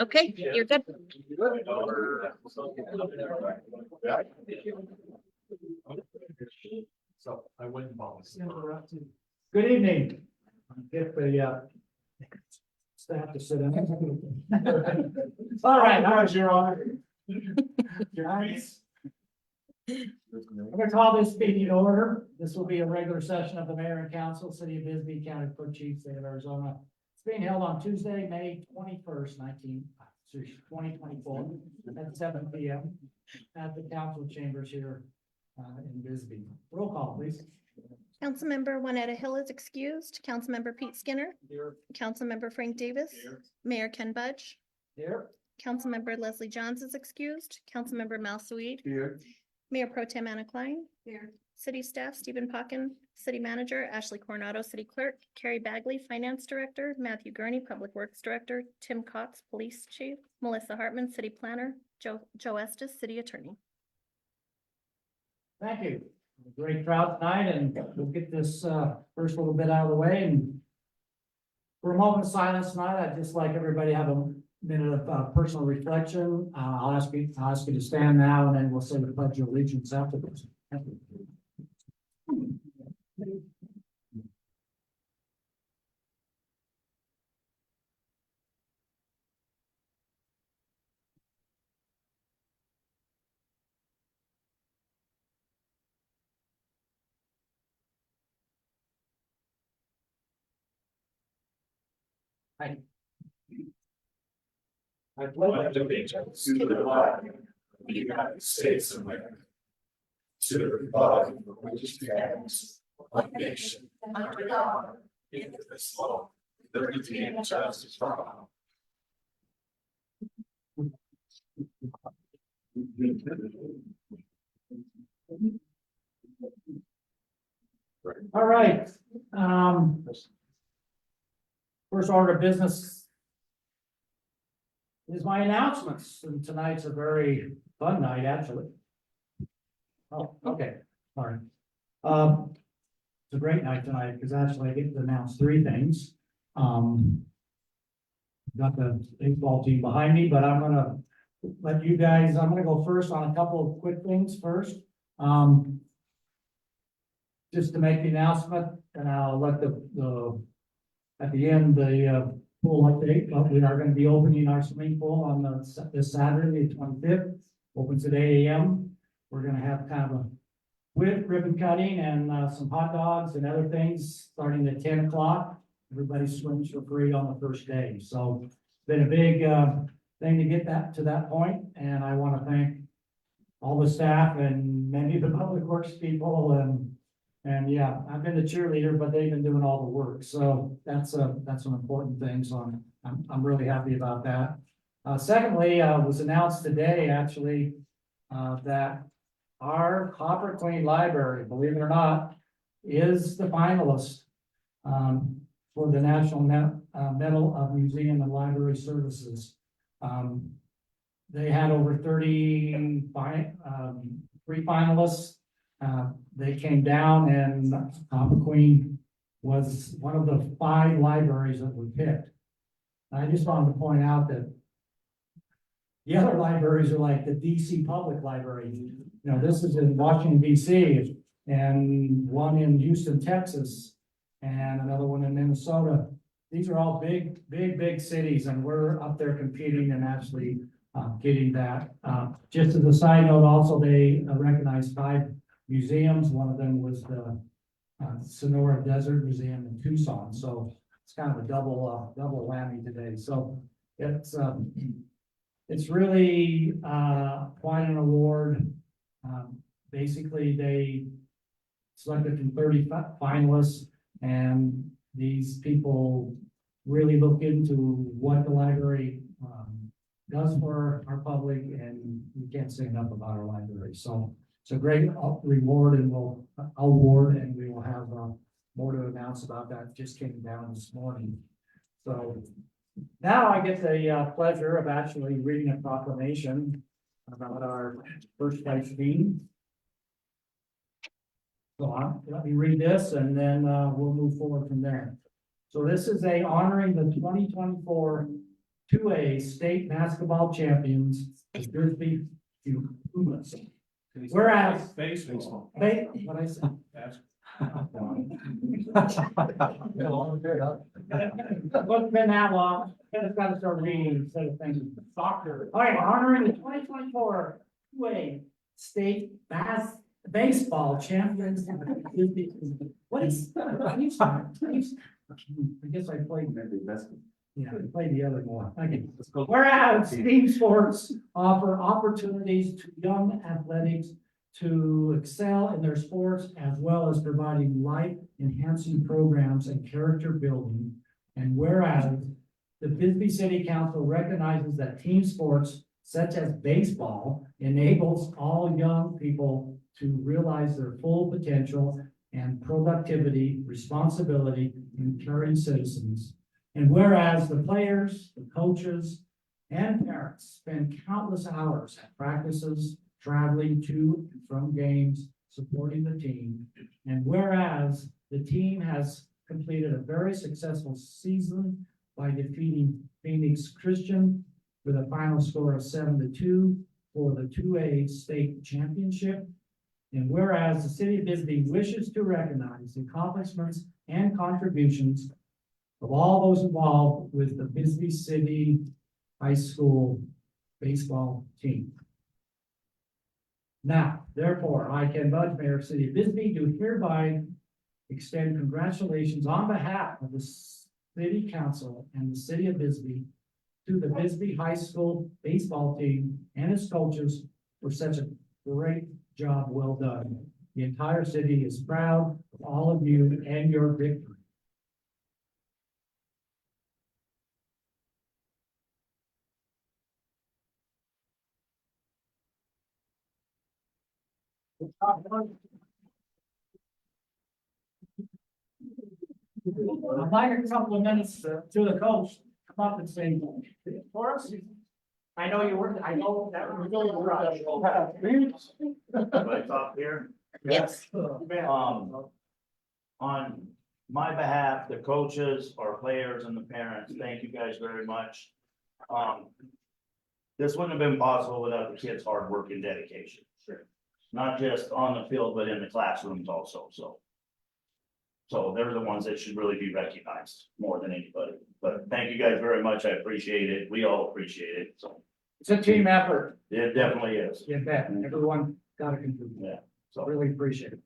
Okay, you're good. So I went and bought this. Good evening. Get the staff to sit in. All right, how is your honor? Nice. I'm gonna call this meeting to order. This will be a regular session of the mayor and council, city of Bisbee, county clerk chief, state of Arizona. It's being held on Tuesday, May 21st, 2024 at 7 p.m. at the council chambers here in Bisbee. Roll call, please. Councilmember Juanetta Hill is excused. Councilmember Pete Skinner. Here. Councilmember Frank Davis. Mayor Ken Budge. Here. Councilmember Leslie Johns is excused. Councilmember Mal Suede. Here. Mayor Pro Tem Anna Klein. Here. City staff Stephen Pocken. City manager Ashley Coronado. City clerk Carrie Bagley. Finance director Matthew Gurney. Public works director Tim Cox. Police chief Melissa Hartman. City planner Joe Estes. City attorney. Thank you. Great crowd tonight, and we'll get this first little bit out of the way. And for a moment of silence tonight, I'd just like everybody to have a minute of personal reflection. I'll ask you to stand now, and then we'll say the pledge of allegiance afterwards. Thank you. Thank you. I pledge allegiance to the flag of the United States of America, to the republic for which it stands, one nation, under God, indivisible, with liberty and justice for all. All right. First order of business is my announcements, and tonight's a very fun night, actually. Oh, okay, sorry. It's a great night tonight, because actually I get to announce three things. Got the baseball team behind me, but I'm gonna let you guys, I'm gonna go first on a couple of quick things first. Just to make the announcement, and I'll let at the end, the pool update, but we are going to be opening our swimming pool on this Saturday, the 25th, opens at 8 a.m. We're going to have kind of a ribbon cutting and some hot dogs and other things starting at 10 o'clock. Everybody swims for free on the first day. So it's been a big thing to get that to that point, and I want to thank all the staff and many of the public works people and yeah, I've been the cheerleader, but they've been doing all the work. So that's an important thing. So I'm really happy about that. Secondly, was announced today, actually, that our Hopper Queen Library, believe it or not, is the finalist for the National Medal of Museum and Library Services. They had over 30 three finalists. They came down, and Hopper Queen was one of the 5 libraries that were picked. I just wanted to point out that the other libraries are like the DC Public Library. You know, this is in Washington, DC, and one in Houston, Texas, and another one in Minnesota. These are all big cities, and we're up there competing and actually getting that. Just as a side note, also, they recognized 5 museums. One of them was the Sonora Desert Museum in Tucson. So it's kind of a double whammy today. So it's really quite an award. Basically, they selected from 30 finalists, and these people really look into what the library does for our public, and we can't say enough about our library. So it's a great reward, and we will have more to announce about that. Just came down this morning. So now I get the pleasure of actually reading a proclamation about our first place team. So let me read this, and then we'll move forward from there. So this is honoring the 2024 2A state basketball champions, the Bisbee Pumas. Whereas, Baseball. what I said. What's been that long? It's gotta start reading instead of thinking soccer. All right, honoring the 2024 2A state baseball champions. What is? I guess I played. Yeah, I played the other one. Okay. Whereas team sports offer opportunities to young athletics to excel in their sports as well as providing life-enhancing programs and character building. And whereas the Bisbee City Council recognizes that team sports such as baseball enables all young people to realize their full potential and productivity, responsibility, and caring citizens. And whereas the players, the coaches, and parents spend countless hours at practices, traveling to and from games, supporting the team. And whereas the team has completed a very successful season by defeating Phoenix Christian with a final score of 7-2 for the 2A state championship. And whereas the city of Bisbee wishes to recognize the accomplishments and contributions of all those involved with the Bisbee City High School baseball team. Now, therefore, I, Ken Budge, Mayor of the City of Bisbee, do hereby extend congratulations on behalf of the City Council and the City of Bisbee to the Bisbee High School baseball team and its coaches for such a great job well done. The entire city is proud of all of you and your victory. I'd like a couple of minutes to the coach, come up and say, for us. I know you were, I know that was really rush. Everybody talk here? Yes. On my behalf, the coaches, our players and the parents, thank you guys very much. This wouldn't have been possible without the kids' hard work and dedication. Sure. Not just on the field, but in the classrooms also, so. So they're the ones that should really be recognized more than anybody. But thank you guys very much. I appreciate it. We all appreciate it, so. It's a team effort. It definitely is. You bet. Everyone got to contribute. Yeah, So really appreciate it.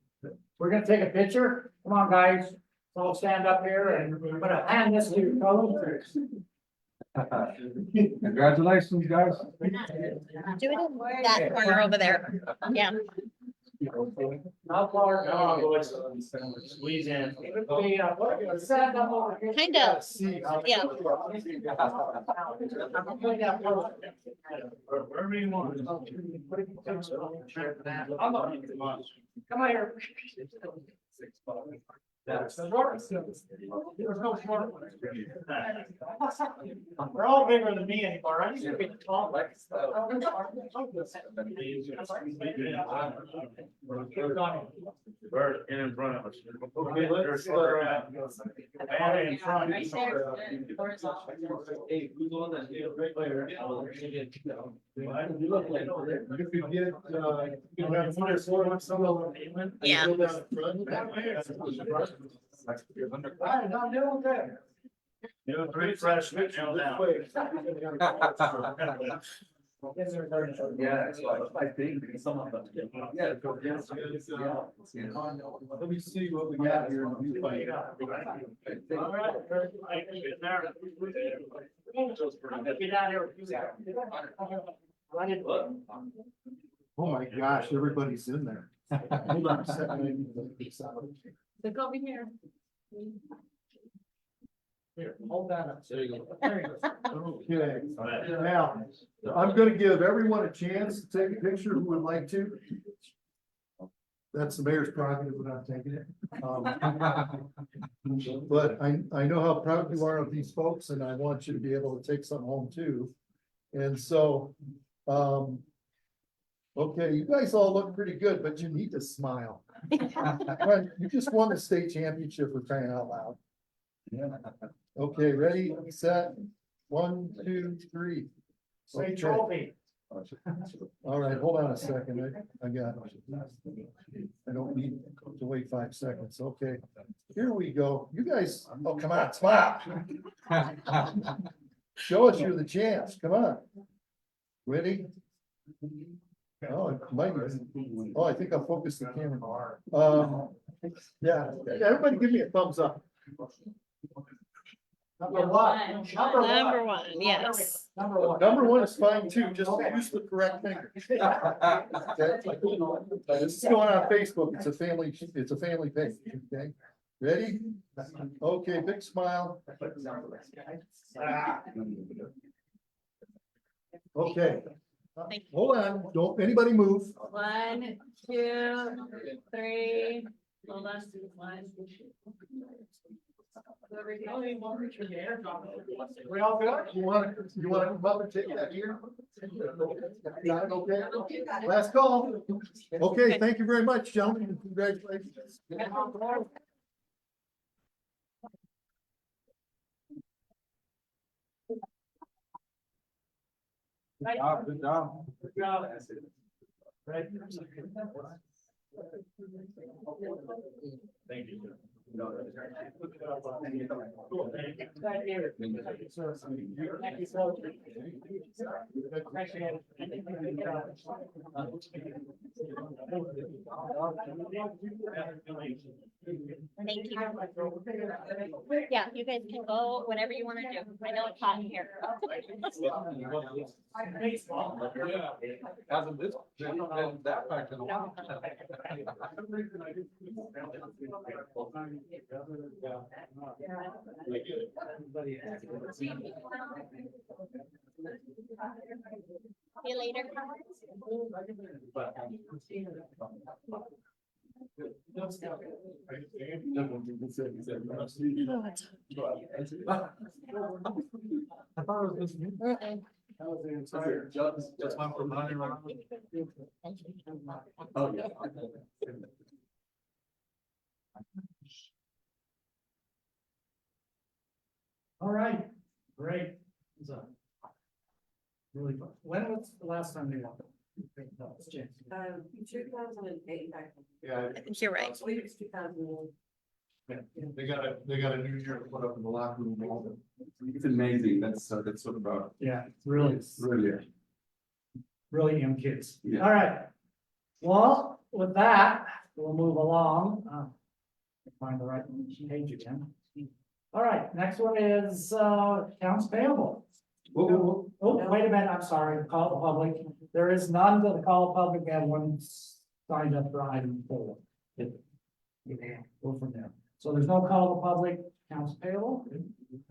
We're gonna take a picture. Come on, guys. Let's all stand up here and we're gonna hand this to your coach. Congratulations, guys. Do it in that corner over there. Yeah. How far? No, boys, squeeze in. Stand up over here. Kind of. Yeah. Wherever you want. Come on here. There's no short one. We're all bigger than me anymore. I used to be tall. We're in front of us. Okay, let's, And in front. Hey, who's on that? Great player. You look like, if you get, you know, have one or four, some of them. Yeah. Go down front. I'm doing good. Doing pretty fresh, now down. Yeah, it's like big, some of them. Yeah. Let me see what we got here. Get out here. Oh my gosh, everybody's in there. Hold on a second. Look over here. Here, hold that up. There you go. There you go. Okay, now, I'm gonna give everyone a chance to take a picture who would like to. That's the mayor's prerogative without taking it. But I know how proud you are of these folks and I want you to be able to take some home too. And so, okay, you guys all look pretty good, but you need to smile. Right, you just won the state championship for crying out loud. Okay, ready, set, 1, 2, 3. Say Okay. trophy. All right, hold on a second. I got, I don't need to wait 5 seconds. Okay, here we go. You guys, oh, come on, smile. Show us you're the champs. Come on. Ready? Oh, it might be- oh, I think I'll focus the camera. Yeah, everybody give me a thumbs up. Number one. Number one, yes. Number one. Number 1 is fine too, just use the correct finger. Okay? This is going on Facebook. It's a family page, okay? Ready? Okay, big smile. Okay. Thank you. Hold on, don't anybody move. 1, 2, 3. Hold on. 1. We all good? You wanna come up and take that here? Got it, okay? Last call. Okay, thank you very much, gentlemen. Congratulations. Good job, good job. Good job. Right. Thank you. Thank you. Yeah, you guys can go whatever you want to do. I know it's hot in here. Hasn't this been that back in a while? See you later. I thought it was just went from running around. Oh, yeah. All right, great. So, really fun. When was the last time you won? 2008, I Yeah. I think you're right. believe it's 2001. They got a new year to put up in the locker room. It's amazing. That's sort of Yeah, really, really. young kids. Yeah. All right. Well, with that, we'll move along. Find the right page again. All right, next one is accounts payable. Oh, wait a minute, I'm sorry, call the public. There is none to the call the public. We have one signed up for item 4. Go from there. So there's no call to public, accounts payable.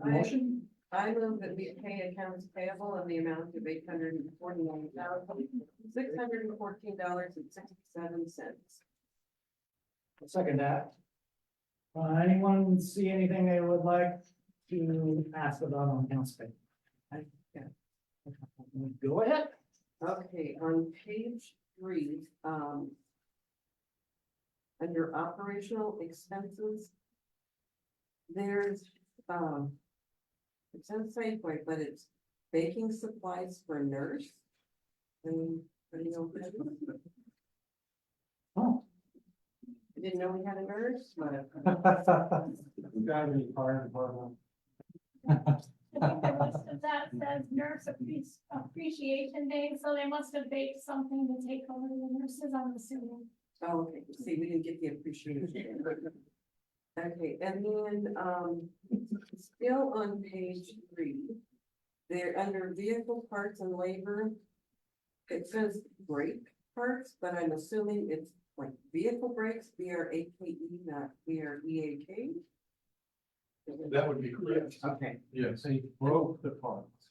Motion? I move that we pay accounts payable in the amount of $849,614.67. Second that. Anyone see anything they would like to ask about on accounts payable? Yeah. Go ahead. Okay, on page 3, under operational expenses, there's, it says Safeway, but it's baking supplies for a nurse. And, you know, Oh. I didn't know we had a nurse, but. Got any fire department? That says nurse appreciation day, so they must have baked something to take over the nurses on the assuming. Oh, okay, see, we didn't get the appreciation. Okay, and then, still on page 3, they're under vehicle parts and labor. It says brake parts, but I'm assuming it's like vehicle brakes, VRAKE, not VREAK. That would be correct. Okay. Yes, he broke the parts.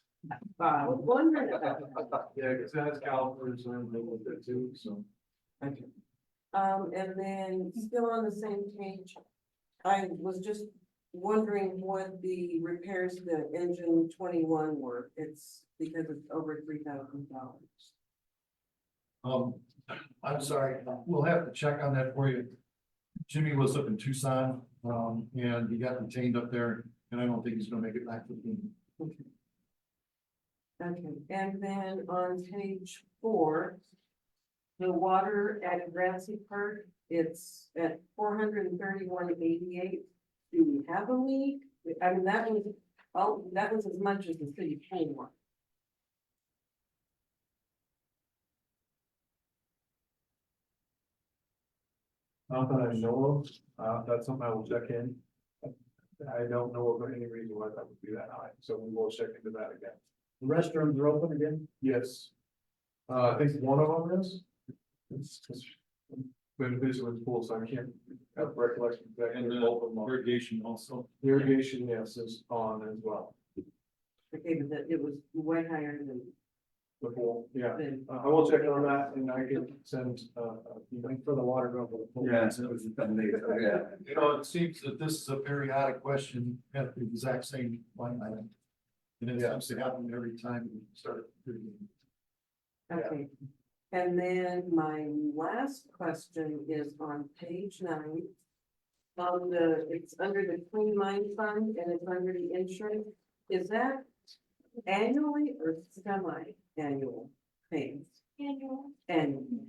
I was wondering about that. Yeah, because it has calipers and everything with it too, so. Okay. And then still on the same page, I was just wondering what the repairs to the engine 21 were. It's because it's over $3,000. I'm sorry, we'll have to check on that for you. Jimmy was up in Tucson, and he got detained up there, and I don't think he's gonna make it back to the. Okay, and then on page 4. The water at Grassy Park, it's at 431.88. Do we have a leak? I mean, that was as much as the city pool one. Not that I know of, that's something I will check in. I don't know of any reason why that would be that high, so we will check into that again. The restrooms are open again? Yes. I think one of them is. It's been busy with pool, so I can't have recollection exactly. And Both of them are. irrigation also. Irrigation, yes, is on as well. Okay, but that it was way higher than. The pool, yeah. than- I will check on that and I can send, for the water bill for the pool. Yeah, so it was yeah. You know, it seems that this is a periodic question at the exact same line item. And it seems to happen every time we start. Okay, and then my last question is on page 9. It's under the Clean Mind Fund and it's under the insurance. Is that annually or semi-annual payments? Annual. Annual.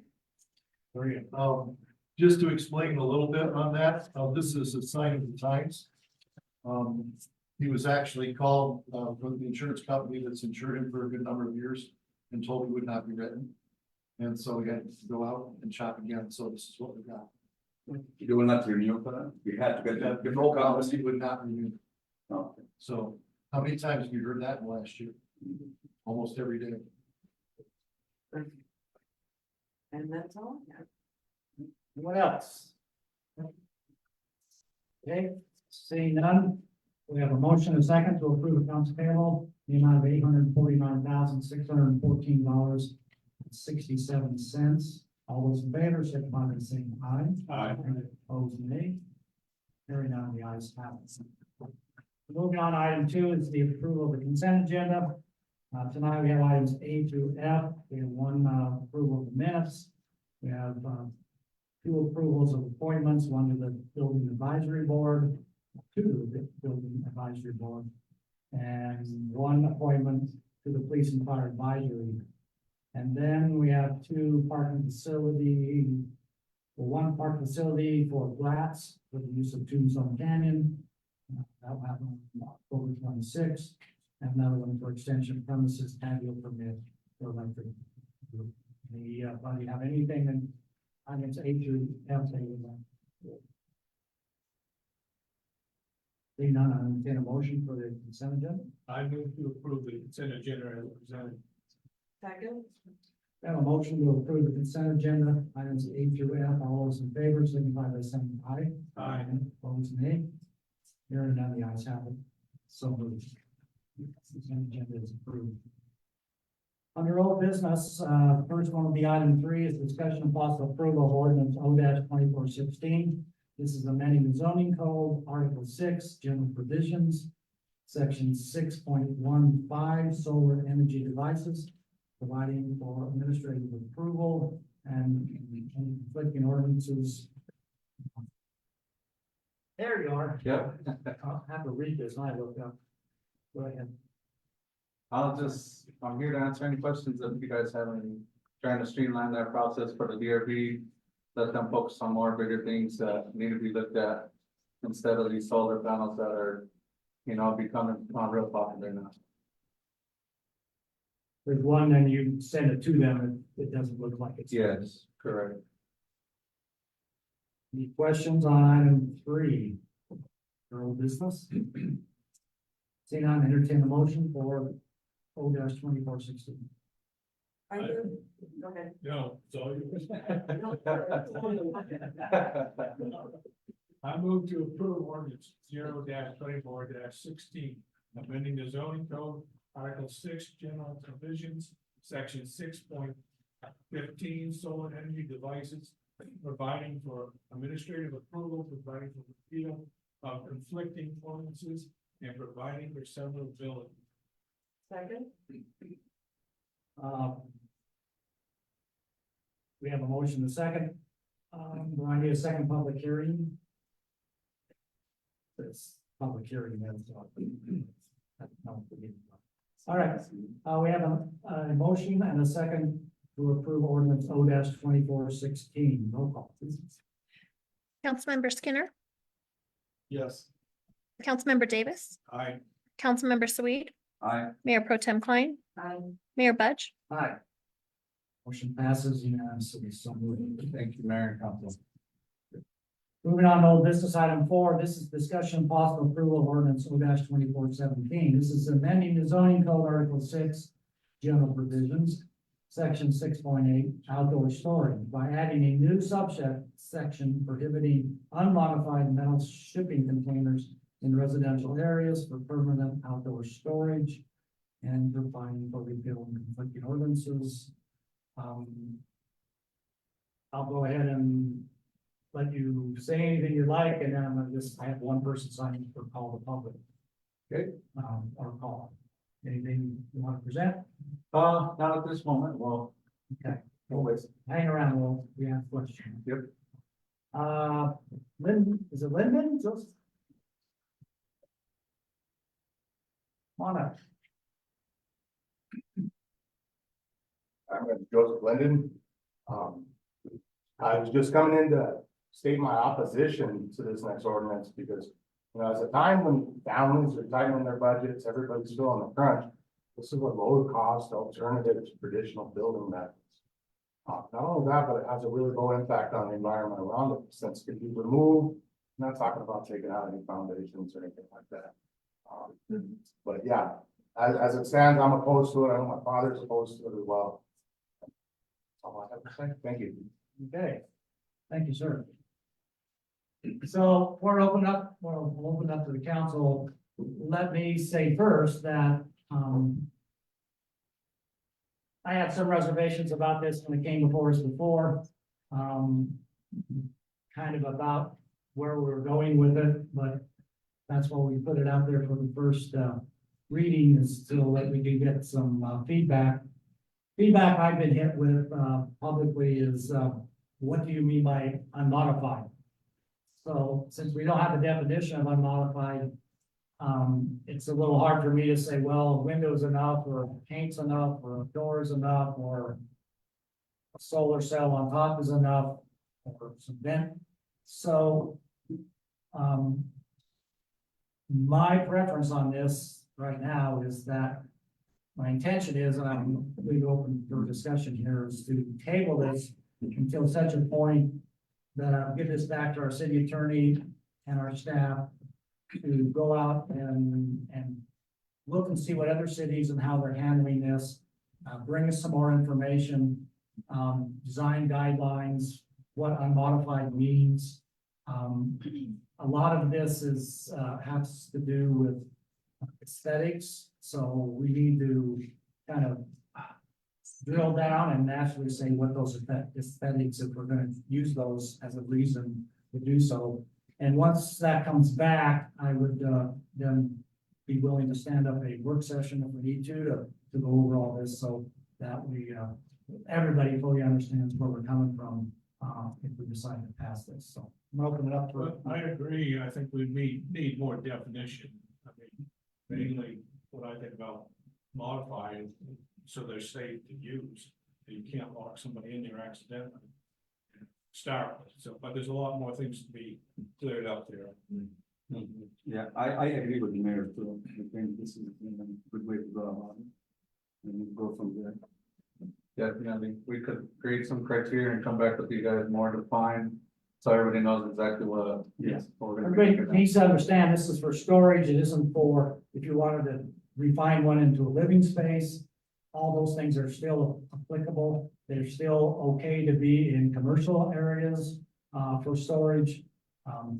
Just to explain a little bit on that, this is a sign of the times. He was actually called, from the insurance company that's insured him for a good number of years and told he would not be written. And so we had to go out and shop again, so this is what we got. You will not renew for that? We had to get that. The no policy would not renew. Oh, So how many times have you heard that in the last year? Almost every day. And that's all I have. What else? Okay, seeing none, we have a motion and a second to approve accounts payable, the amount of $849,614.67. All those in favor, signify by saying aye. Aye. Opposed, nay. Hearing none, the ayes have it. Moving on, item 2 is the approval of the consent agenda. Tonight we have items A through F. We have one approval of the minutes. We have 2 approvals of appointments, one to the building advisory board, 2 to the building advisory board, and 1 appointment to the police and fire advisory. And then we have 2 parking facility, one park facility for flats with the use of Tombstone Canyon. That will happen on October 26th, and another one for extension premises patio permit for electric. Anybody have anything in items A through F? Seeing none, I entertain a motion for the consent agenda. I move to approve the consent agenda as presented. Second? We have a motion to approve the consent agenda, items A through F. All those in favor, signify by saying aye. Aye. Opposed, nay. Hearing none, the ayes have it. So moved. Consent agenda is approved. Under old business, first one will be item 3 is discussion of possible approval of ordinance O-2416. This is amending the zoning code, Article 6, general provisions, Section 6.15, solar energy devices, providing for administrative approval and any conflicting ordinances. There you are. Yep. I'll have to read this, I looked up. Go ahead. I'm here to answer any questions that you guys have and trying to streamline that process for the DRB. Let them focus on more bigger things that need to be looked at instead of these solar panels that are, becoming real popular now. There's one, and you send it to them, and it doesn't look like it's. Yes, correct. Any questions on item 3? For old business? Seeing none, entertain a motion for O-2416. I do. Go ahead. No, so I move to approve ordinance 0-24-16, amending the zoning code, Article 6, general provisions, Section 6.15, solar energy devices, providing for administrative approval, providing for repeal of conflicting ordinances, and providing for severability. Second? We have a motion and a second. Do I need a second public hearing? This public hearing, that's. No, we need All right, we have a motion and a second to approve ordinance O-2416. Roll call, please. Councilmember Skinner, Yes. Councilmember Davis, Aye. Councilmember Sweet, Aye. Mayor Pro Tem Klein, I, Mayor Budge. Aye. Motion passes unanimously, so moved. Thank you, Mayor and Council. Moving on to old business item 4, this is discussion and possible approval of ordinance O-2417. This is amending the zoning code article 6, general provisions, section 6.8, outdoor storage by adding a new section prohibiting unmodified metal shipping containers in residential areas for permanent outdoor storage and providing for repeal and conflicting ordinances. I'll go ahead and let you say anything you like, and then I'm gonna I have one person signing for call the public. Okay. Or call. Anything you want to present? Not at this moment, well. Okay. Always. Hang around, we have questions. Yep. Is it Lyndon? Joseph? Come on up. I'm Joseph Linden. I was just coming in to state my opposition to this next ordinance because, as a time when families are tightening their budgets, everybody's feeling the crunch. This is a low cost alternative to traditional building methods. Not only that, but it has a really low impact on the environment around it since it can be removed. I'm not talking about taking out any foundations or anything like that. But yeah, as it stands, I'm opposed to it. I know my father's opposed to it as well. That's all I have to say. Thank you. Okay, thank you, sir. So we'll open up to the council. Let me say first that, I had some reservations about this when it came before us before. Kind of about where we were going with it, but that's why we put it out there for the first, reading is so that we can get some, feedback. Feedback I've been hit with, publicly is, what do you mean by unmodified? So since we don't have a definition of unmodified, it's a little hard for me to say, well, windows enough, or paint's enough, or doors enough, or a solar cell on top is enough, or some vent. So, my preference on this right now is that my intention is, and I'm completely open for discussion here, is to table this until such a point that I'll give this back to our city attorney and our staff to go out and look and see what other cities and how they're handling this. Bring us some more information, design guidelines, what unmodified means. A lot of this has to do with aesthetics, so we need to kind of drill down and actually say what those aesthetics, if we're gonna use those as a reason to do so. And once that comes back, I would then be willing to stand up a work session if we need to go over all this, so that we everybody fully understands where we're coming from if we decide to pass this. So I'm gonna open it up for. But I agree. I think we need more definition. I mean, mainly what I think about modifying so they're safe to use. You can't lock somebody in there accidentally. Start with. So, but there's a lot more things to be cleared up there. Yeah, I agree with the mayor too. I think this is a good way to go about it. And we go from there. Definitely, we could create some criteria and come back with you guys more defined, so everybody knows exactly what. Yes. what we're gonna be Everybody looking at. needs to understand this is for storage. It isn't for, if you wanted to refine one into a living space. All those things are still applicable. They're still okay to be in commercial areas, for storage.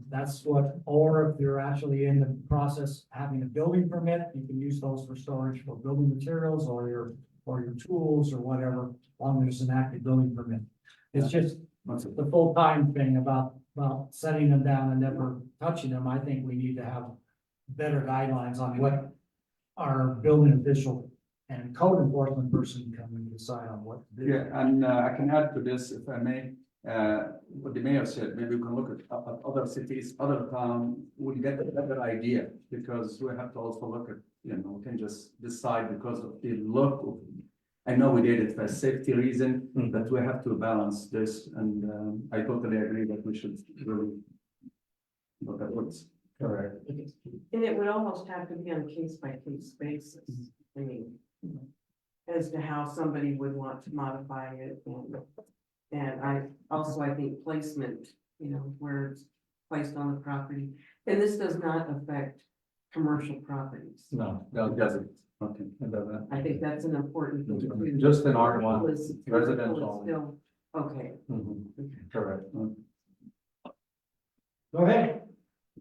That's what, or if you're actually in the process of having a building permit, you can use those for storage for building materials or your tools or whatever, as long as there's an active building permit. It's just the full-time thing about setting them down and never touching them. I think we need to have better guidelines on what our building official and code enforcement person can decide on what to do. Yeah, and I can add to this if I may. what the mayor said, maybe we can look at other cities, other town, we'll get a better idea, because we have to also look at, you know, we can just decide because of the look of. I know we did it for safety reason, but we have to balance this, and, I totally agree that we should really look at what's correct. And it would almost have to be on a case by case basis, I mean. As to how somebody would want to modify it and I think placement, you know, where it's placed on the property. And this does not affect commercial properties. No, No, it doesn't, okay. it doesn't. I think that's an important thing. too. Just in R1, Commercial is- residential. is still- Okay. Correct. Go ahead.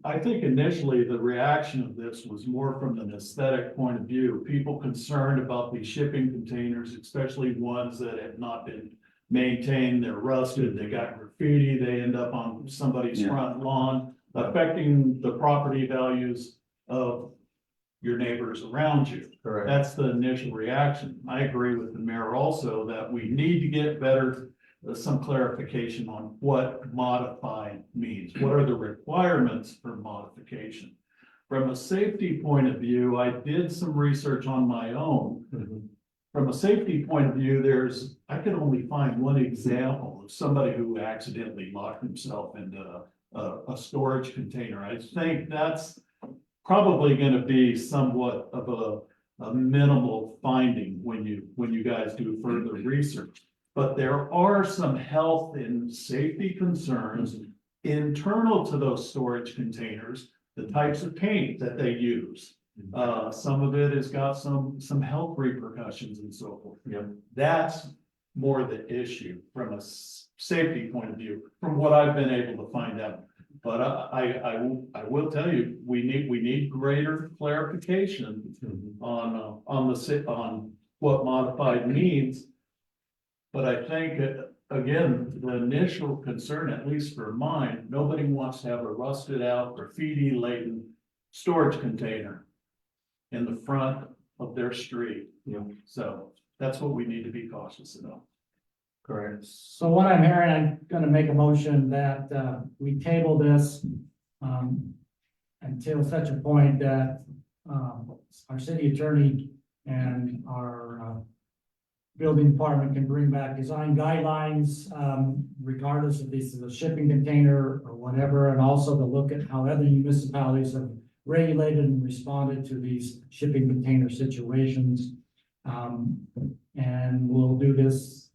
I think initially the reaction of this was more from an aesthetic point of view. People concerned about these shipping containers, especially ones that have not been maintained, they're rusted, they got graffiti, they end up on somebody's Yeah. front lawn, affecting the property values of your neighbors around you. Correct. That's the initial reaction. I agree with the mayor also that we need to get better, some clarification on what modified means. What are the requirements for modification? From a safety point of view, I did some research on my own. From a safety point of view, I could only find one example of somebody who accidentally locked himself into a storage container. I think that's probably gonna be somewhat of a minimal finding when you guys do further research. But there are some health and safety concerns internal to those storage containers, the types of paint that they use. Some of it has got some health repercussions and so forth. Yep. That's more the issue from a safety point of view, from what I've been able to find out. But I will tell you, we need greater clarification on what modified means. But I think, again, the initial concern, at least for mine, nobody wants to have a rusted out graffiti laden storage container in the front of their street. So that's what we need to be cautious about. Correct. So what I'm hearing, I'm gonna make a motion that, we table this, until such a point that, our city attorney and our, building department can bring back design guidelines, regardless if this is a shipping container or whatever, and also to look at how other municipalities have regulated and responded to these shipping container situations. And we'll do this,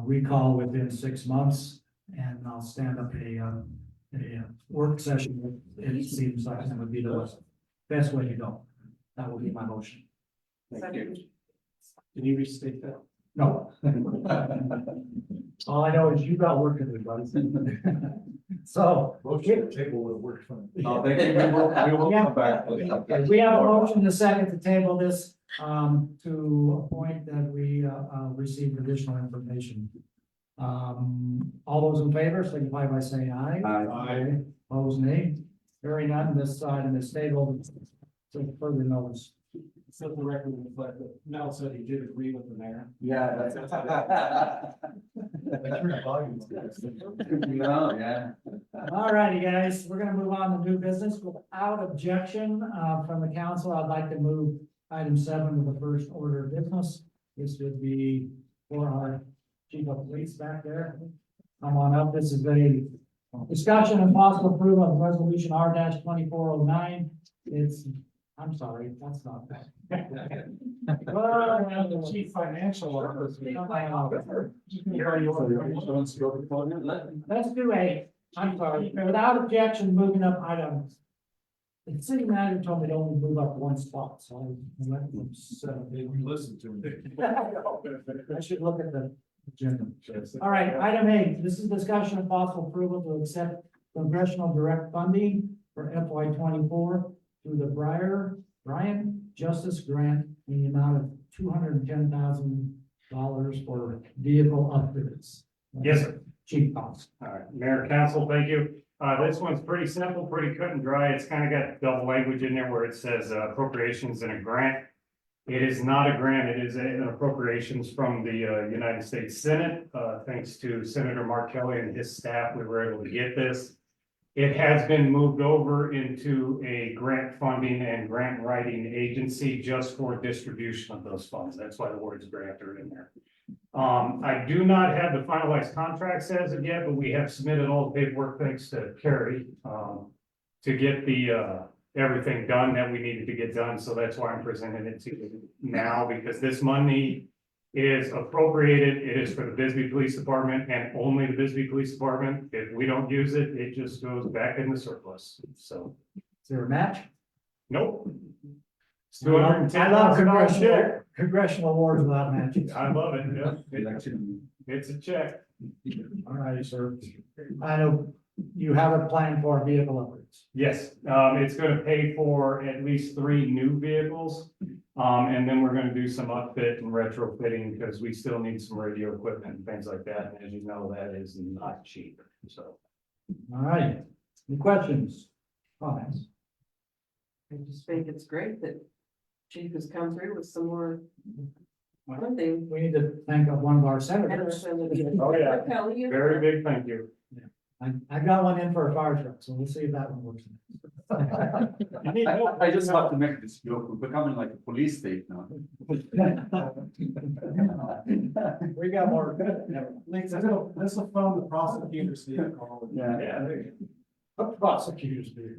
recall within 6 months, and I'll stand up a work session. It seems like that would be the best way to go. That will be my motion. Thank you. Can you restate that? No. All I know is you got work to do, buddy. So. Motion to table would work for me. Oh, thank you. We will come back. We have a motion to second to table this, to a point that we, receive additional information. All those in favor, signify by saying aye. Aye. Opposed, nay. Hearing none, this item is tabled. So further notice. So the record reflect that Mel said he did agree with the mayor. Yeah, that's. No, yeah. All righty, guys, we're gonna move on to new business without objection, from the council. I'd like to move item 7 to the first order of business. This would be for our chief of police back there. Come on up. This is a discussion and possible approval of resolution R-2409. I'm sorry, that's not that. The chief financial officer. Let's do I'm sorry, without objection, moving up item. The city manager told me to only move up one spot, so I went from 7. You listen to me. I should look at the agenda. All right, item 8, this is discussion of possible approval to accept congressional direct funding for FY 24 through the Brian Justice Grant in the amount of $210,000 for vehicle upgrades. Yes, sir. Chief Cox. All right, Mayor, Council, thank you. This one's pretty simple, pretty cut and dry. It's kind of got double language in there where it says appropriations and a grant. It is not a grant, it is an appropriations from the United States Senate. Thanks to Senator Mark Kelly and his staff, we were able to get this. It has been moved over into a grant funding and grant writing agency just for distribution of those funds. That's why the words grant are in there. I do not have the finalized contracts as of yet, but we have submitted all the paperwork thanks to Carrie, to get the, everything done that we needed to get done. So that's why I'm presenting it to you now, because this money is appropriated. It is for the Bisbee Police Department and only the Bisbee Police Department. If we don't use it, it just goes back in the surplus. So, Is there a match? nope. It's I love $210,000 check. congressional awards without matches. I love it. Yeah. Election. It's a check. All right, sir. I know you have a plan for vehicle upgrades. Yes, it's gonna pay for at least 3 new vehicles. And then we're gonna do some upfit and retrofitting because we still need some radio equipment and things like that. And as you know, that is not cheap, so. All right, any questions, comments? I just think it's great that chief has come through with some more funding. We need to thank one of our senators. Oh, yeah. Kelly, you- Very big thank you. I got one in for a fire truck, so we'll see if that one works. I just have to make this joke, we're becoming like a police state now. We got more. This will fund the prosecutor's vehicle. Yeah, there you go. Prosecutors do.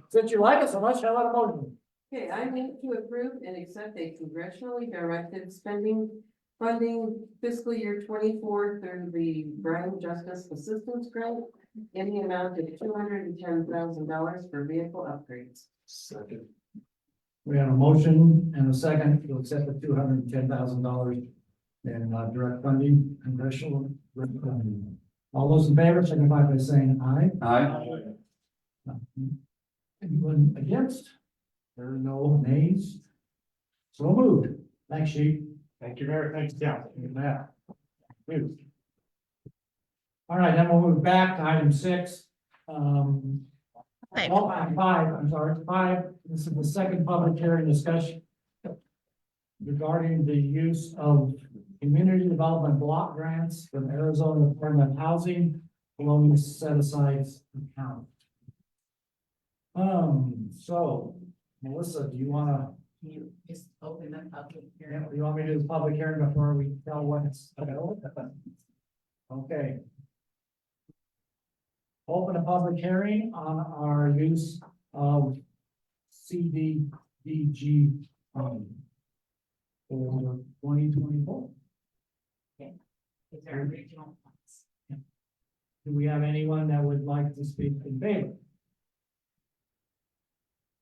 Since you like it so much, how about a motion? Okay, I move to approve and accept a congressionally directed funding fiscal year 24 through the Brian Justice Assistance Grant in the amount of $210,000 for vehicle upgrades. Second. We have a motion and a second to accept the $210,000 in direct funding, congressional direct funding. All those in favor signify by saying aye. Aye. Anyone against? There are no nays. So moved. Thanks, Chief. Thank you, Mayor. Thanks, Council. Yeah. Good. All right, then we'll move back to item 6. Five. Oh, I'm sorry, 5. This is the second public hearing discussion regarding the use of community development block grants from Arizona Department of Housing, loan set aside account. So Melissa, do you wanna? You just open the public Yeah, hearing. you want me to do the public hearing before we tell what it's about? Okay. Open a public hearing on our use of CDBG for 2024. These are original ones. Do we have anyone that would like to speak in favor?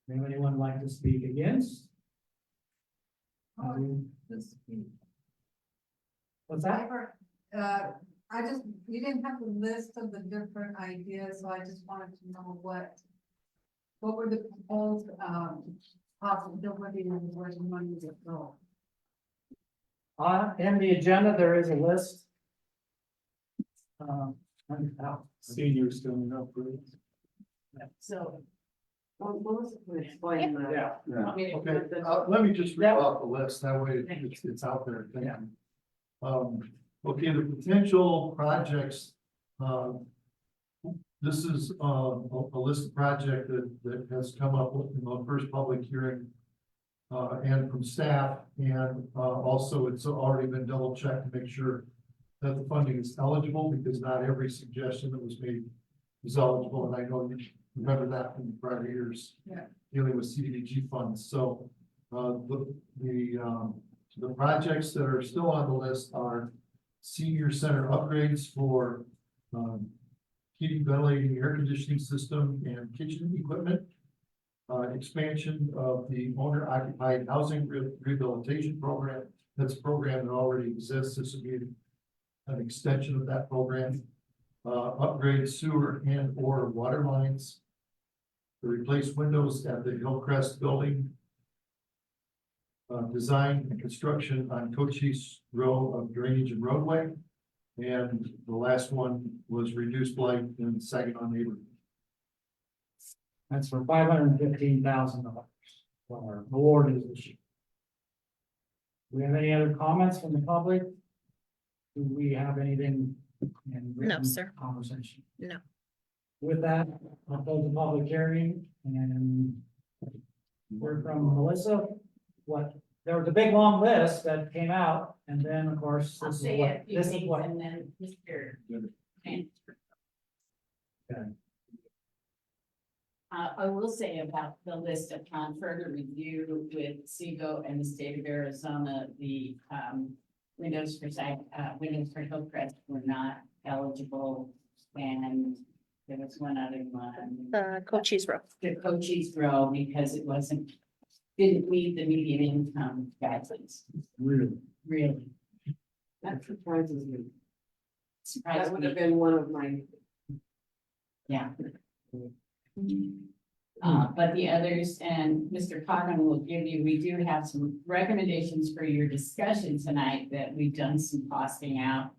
Does anyone like to speak against? What's that? I just, you didn't have a list of the different ideas, so I just wanted to know what were the proposed, possibilities of where the money would go? In the agenda, there is a list. Seniors doing upgrades. So. Well, Melissa can explain that. Yeah. Yeah. I mean, if Okay, the- let me just read off the list, that way it's out there. Thank you. Okay, the potential projects, this is, a list of project that has come up in the first public hearing. And from staff, and, also it's already been double checked to make sure that the funding is eligible, because not every suggestion that was made is eligible, and I know you remember that from prior years. Yeah. Dealing with CDBG funds, so, the projects that are still on the list are senior center upgrades for, heating, ventilating, air conditioning system and kitchen equipment. Expansion of the owner occupied housing rehabilitation program. That's a program that already exists. This would be an extension of that program. Upgrade sewer and or water lines. To replace windows at the Hillcrest building. Design and construction on Cochise Row of drainage and roadway. And the last one was reduced blight in Saginaw neighborhood. That's for $515,000. Our award is this year. we have any other comments from the public? Do we have anything in written sir. conversation? No. With that, I'll close the public hearing and we're from Melissa. What, there was a big long list that came out and then, of course, I'll this is say what, a few this is things what. and then Mr. I will say about the list upon further review with SEGO and the state of Arizona, the windows for Hillcrest were not eligible. And there was one other one, Cochise Row. the Cochise Row, because it didn't meet the median income guidelines, Really? really. That surprises me. That Surprised would me. have been one of my, Yeah. But the others, and Mr. Coggan will give you, we do have some recommendations for your discussion tonight that we've done some costing out.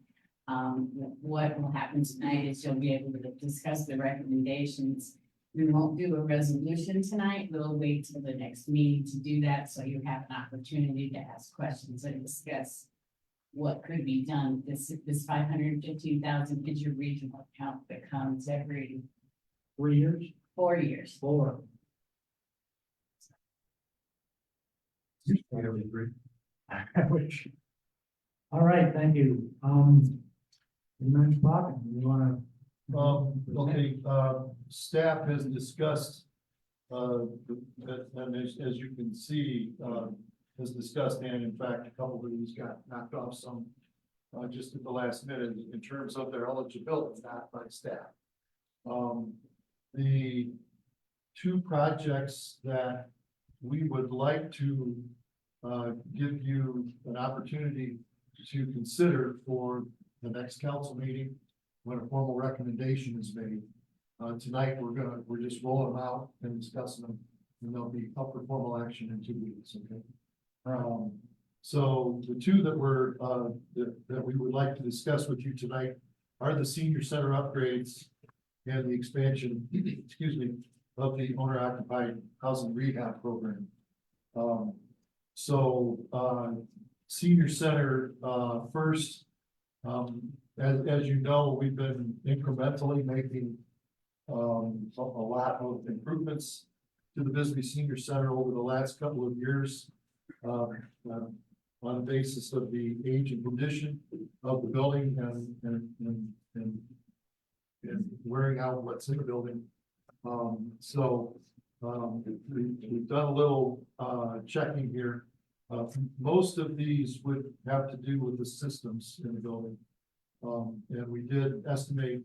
What will happen tonight is you'll be able to discuss the recommendations. We won't do a resolution tonight. We'll wait till the next meeting to do that, so you have an opportunity to ask questions and discuss what could be done. This 515,000 is your regional account that comes every 3 years? 4 years. 4. Which. All right, thank you. Mr. Coggan, you wanna? Okay, staff has discussed, and as you can see, has discussed, and in fact, a couple of these got knocked off some just at the last minute in terms of their eligibility, not by staff. The two projects that we would like to give you an opportunity to consider for the next council meeting, when a formal recommendation is made. Tonight, we're just rolling them out and discussing them, and they'll be up for formal action in 2 weeks, okay? So the two that that we would like to discuss with you tonight are the senior center upgrades and the expansion, excuse me, of the owner occupied housing rehab program. Senior center, first, as you know, we've been incrementally making a lot of improvements to the Bisbee Senior Center over the last couple of years. On the basis of the age and condition of the building and wearing out what's in the building. We've done a little checking here. Most of these would have to do with the systems in the building. And we did estimate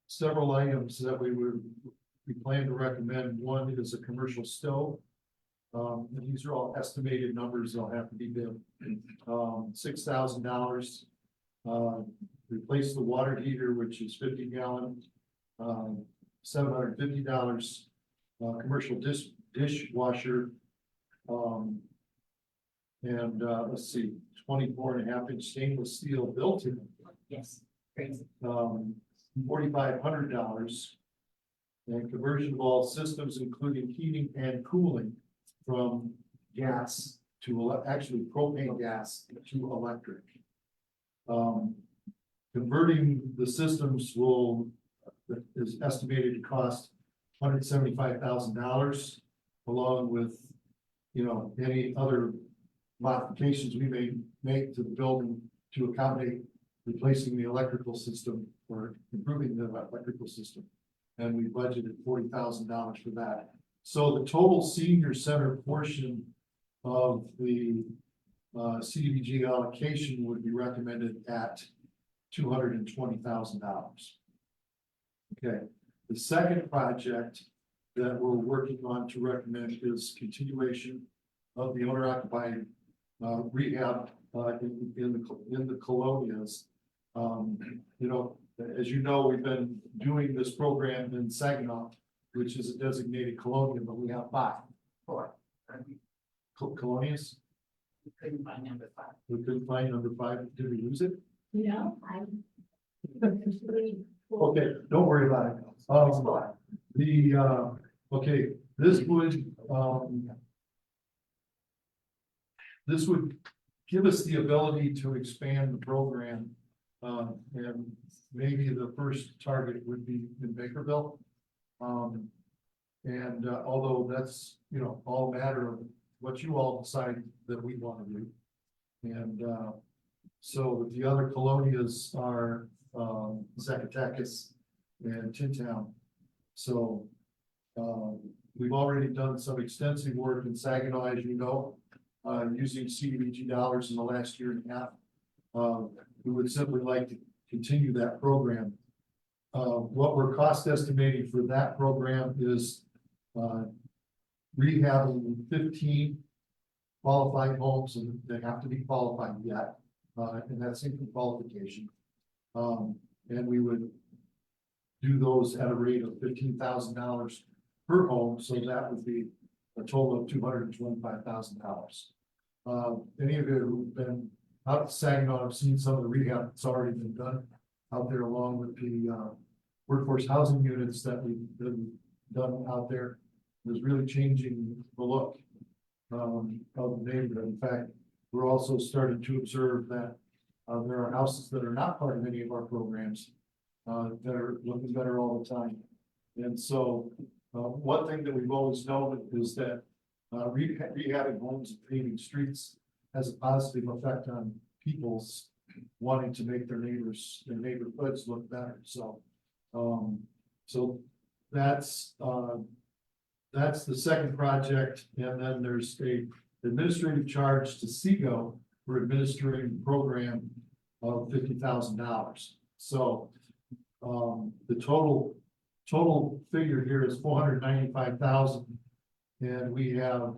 several items that we plan to recommend. One is a commercial stove. And these are all estimated numbers. They'll have to be bid. $6,000. Replace the water heater, which is 50 gallon. $750. Commercial dishwasher. Let's see, 24.5-inch stainless steel built-in. Yes, crazy. $4,500. And conversion of all systems, including heating and cooling from gas to actually propane gas to electric. Converting the systems is estimated to cost $175,000, along with, any other modifications we may make to the building to accommodate replacing the electrical system or improving the electrical system. And we budgeted $40,000 for that. So the total senior center portion of the CDBG allocation would be recommended at $220,000. Okay, the second project that we're working on to recommend is continuation of the owner occupied rehab in the colonias. As you know, we've been doing this program in Saginaw, which is a designated colonia, but we have 4 colonias. We couldn't find number 5. We couldn't find number 5. Did we lose it? No, Okay, don't worry about it. Okay, this would, this would give us the ability to expand the program. And maybe the first target would be in Bakerville. And although that's, you know, all a matter of what you all decide that we want to do. And so the other colonias are Zacatecas and Tin Town. So we've already done some extensive work in Saginaw, as you know, using CDBG dollars in the last year and a half. We would simply like to continue that program. What we're cost estimating for that program is rehabbing 15 qualified homes, and they have to be qualified yet, and that's in qualification. And we would do those at a rate of $15,000 per home, so that would be a total of $225,000. Any of you who've been out to Saginaw have seen some of the rehab that's already been done out there, along with the workforce housing units that we've been done out there. Is really changing the look of the neighborhood. In fact, we're also starting to observe that there are houses that are not part of any of our programs that are looking better all the time. And so one thing that we've always known is that rehabbing homes and paving streets has a positive effect on people's wanting to make their neighborhoods look better. So, so that's the second project. And then there's a administrative charge to SEGO for administering the program of $50,000. So the total figure here is $495,000, and we have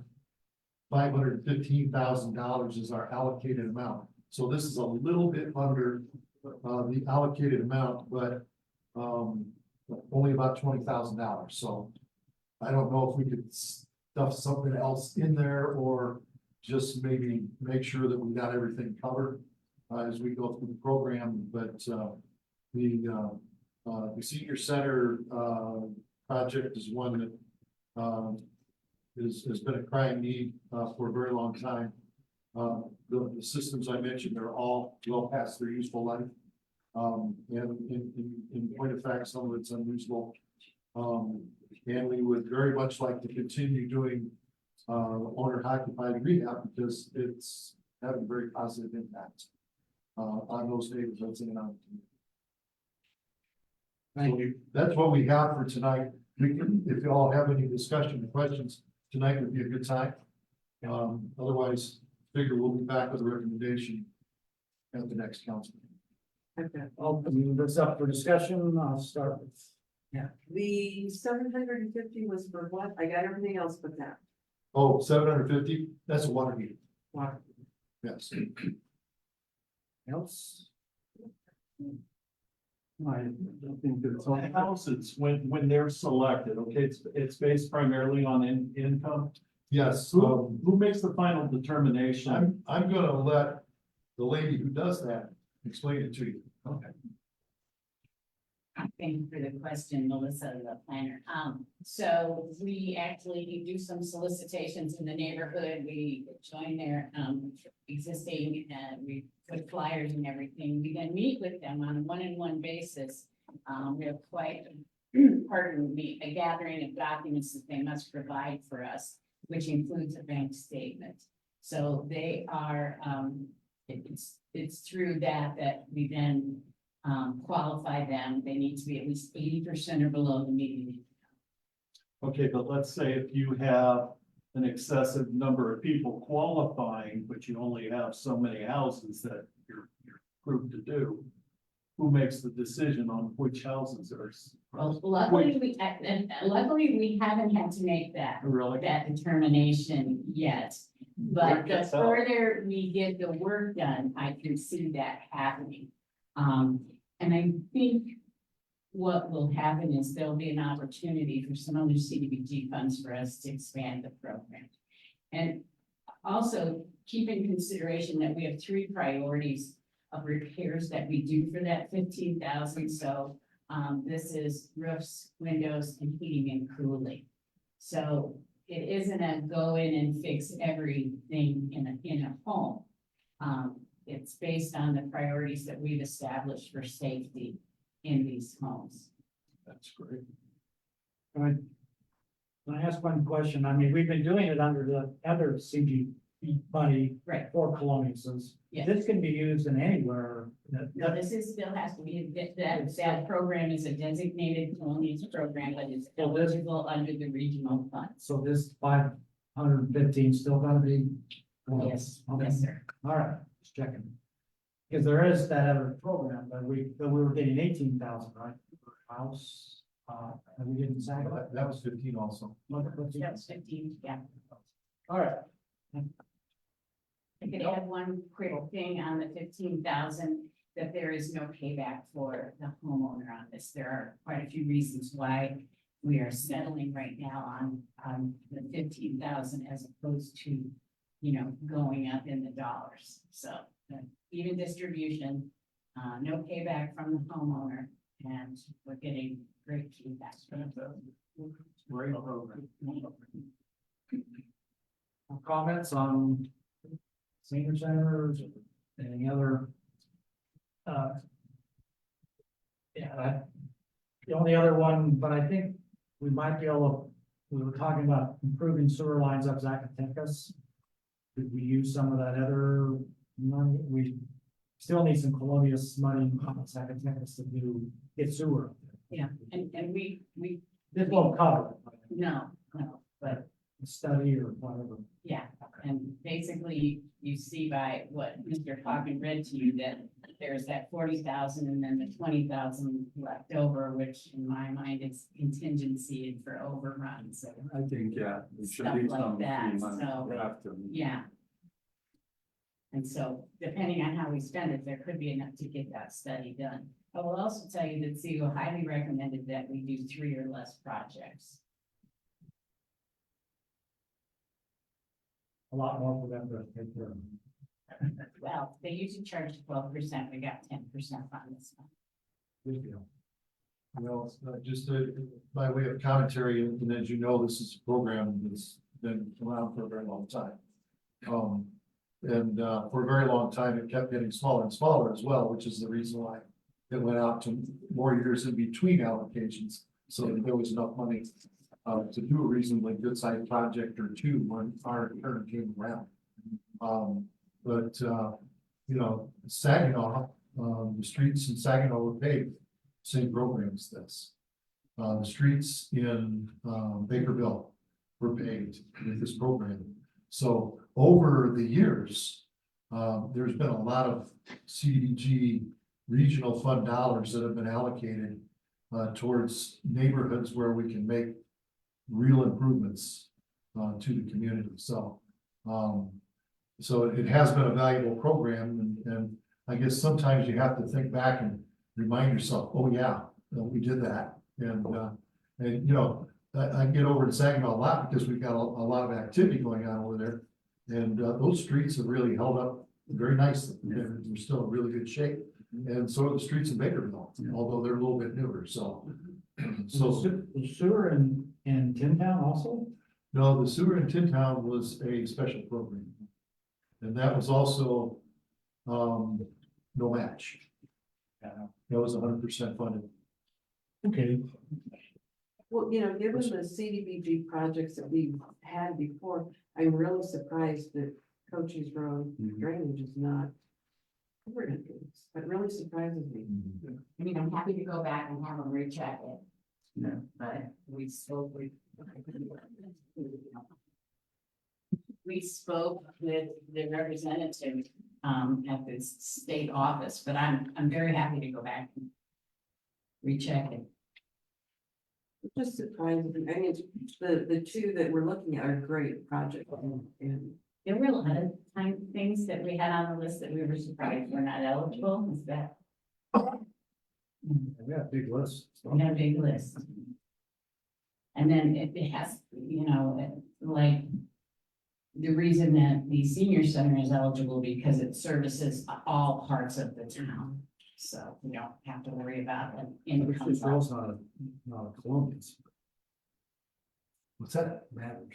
$515,000 is our allocated amount. So this is a little bit under the allocated amount, but only about $20,000. So I don't know if we could stuff something else in there, or just maybe make sure that we got everything covered as we go through the program. But the senior center project is one that has been a crying need for a very long time. The systems I mentioned are all well past their useful life. And in point of fact, some of it's unusable. And we would very much like to continue doing owner occupied rehab, because it's having a very positive impact on those neighborhoods and on. Thank you. That's what we have for tonight. We can, if you all have any discussion or questions, tonight would be a good time. Otherwise, figure we'll be back with a recommendation at the next council meeting. Okay. I'll move this up for discussion. I'll start with. The 750 was for what? I got everything else but that. Oh, 750, that's a water heater. Water. Yes. Else? I don't think that's on houses when they're selected. Okay, it's based primarily on income. Yes. Who makes the final determination? I'm gonna let the lady who does that explain it to you. Okay. Thank you for the question, Melissa, the planner. So we actually do some solicitations in the neighborhood. We join their existing, we put flyers and everything. We then meet with them on a one-on-one basis. We have quite, pardon me, a gathering of documents that they must provide for us, which includes a bank statement. So they are, it's through that we then qualify them. They need to be at least 80% or below the median. Okay, but let's say if you have an excessive number of people qualifying, but you only have so many houses that you're approved to do, who makes the decision on which houses are? Well, luckily we haven't had to make that Really? determination yet. But the Gets out. further we get the work done, I can see that happening. And I think what will happen is there'll be an opportunity for some other CDBG funds for us to expand the program. And also keep in consideration that we have 3 priorities of repairs that we do for that 15,000. So this is roofs, windows, and heating and cooling. So it isn't a go in and fix everything in a home. It's based on the priorities that we've established for safety in these homes. That's great. Can I ask one question? I mean, we've been doing it under the other CG money Right. for colonials. Yes. This can be used in anywhere. No, this is, still has to be, that program is a designated colonies program that is eligible under the regional funds. So this 515 still gotta be. Yes, Okay. yes, sir. All right, just checking. Because there is that other program, but we were getting 18,000, right? Per house, and we didn't say that. That was 15 also. That's 15, yeah. All right. I could add one quick thing on the 15,000, that there is no payback for the homeowner on this. There are quite a few reasons why we are settling right now on the 15,000 as opposed to, going up in the dollars. So even distribution, no payback from the homeowner, and we're getting great feedback from the Great program. Comments on senior centers or any other? The only other one, but I think we might be able, we were talking about improving sewer lines up Zacatecas. Could we use some of that other money? We still need some colonious money in Zacatecas to get sewer. Yeah, and we, This won't cover it, but no, but study or whatever. yeah, and basically you see by what Mr. Hogan read to you that there's that 40,000 and then the 20,000 left over, which in my mind is contingency for overruns. And I think, yeah, we should Stuff leave like some that, free money. so- We have to. yeah. And so depending on how we spend it, there could be enough to get that study done. I will also tell you that CEO highly recommended that we do 3 or less projects. A lot more for them to take care of. Well, they usually charge 12%. We got 10% on this one. Good deal. Well, just by way of commentary, and as you know, this is a program that's been around for a very long time. For a very long time, it kept getting smaller and smaller as well, which is the reason why it went out to more years in between allocations. So that there was enough money to do a reasonably good sized project or two when our turn came around. Saginaw, the streets in Saginaw were paved, same program as this. The streets in Bakerville were paved with this program. So over the years, there's been a lot of CDBG regional fund dollars that have been allocated towards neighborhoods where we can make real improvements to the community. So it has been a valuable program, and I guess sometimes you have to think back and remind yourself, oh yeah, we did that. I get over to Saginaw a lot because we've got a lot of activity going on over there. And those streets have really held up very nicely. They're still in really good shape. And so are the streets in Bakerville, although they're a little bit newer, so. The sewer in Tin Town also? No, the sewer in Tin Town was a special program. And that was also, no match. Yeah. That was 100% funded. Okay. Well, given the CDBG projects that we've had before, I'm really surprised that Cochise Road drainage is not. It really surprises me. I mean, I'm happy to go back and have them recheck it. Yeah. But we spoke with the representative at this state office, but I'm very happy to go back and recheck it. It just surprises me. I mean, the two that we're looking at are great projects and There were a lot of things that we had on the list that we were surprised were not eligible. Is that We got a big list. we had a big list? And then it has, like the reason that the senior center is eligible because it services all parts of the town. So we don't have to worry about an income. Cochise Road's not a Columbians. What's that? Matters.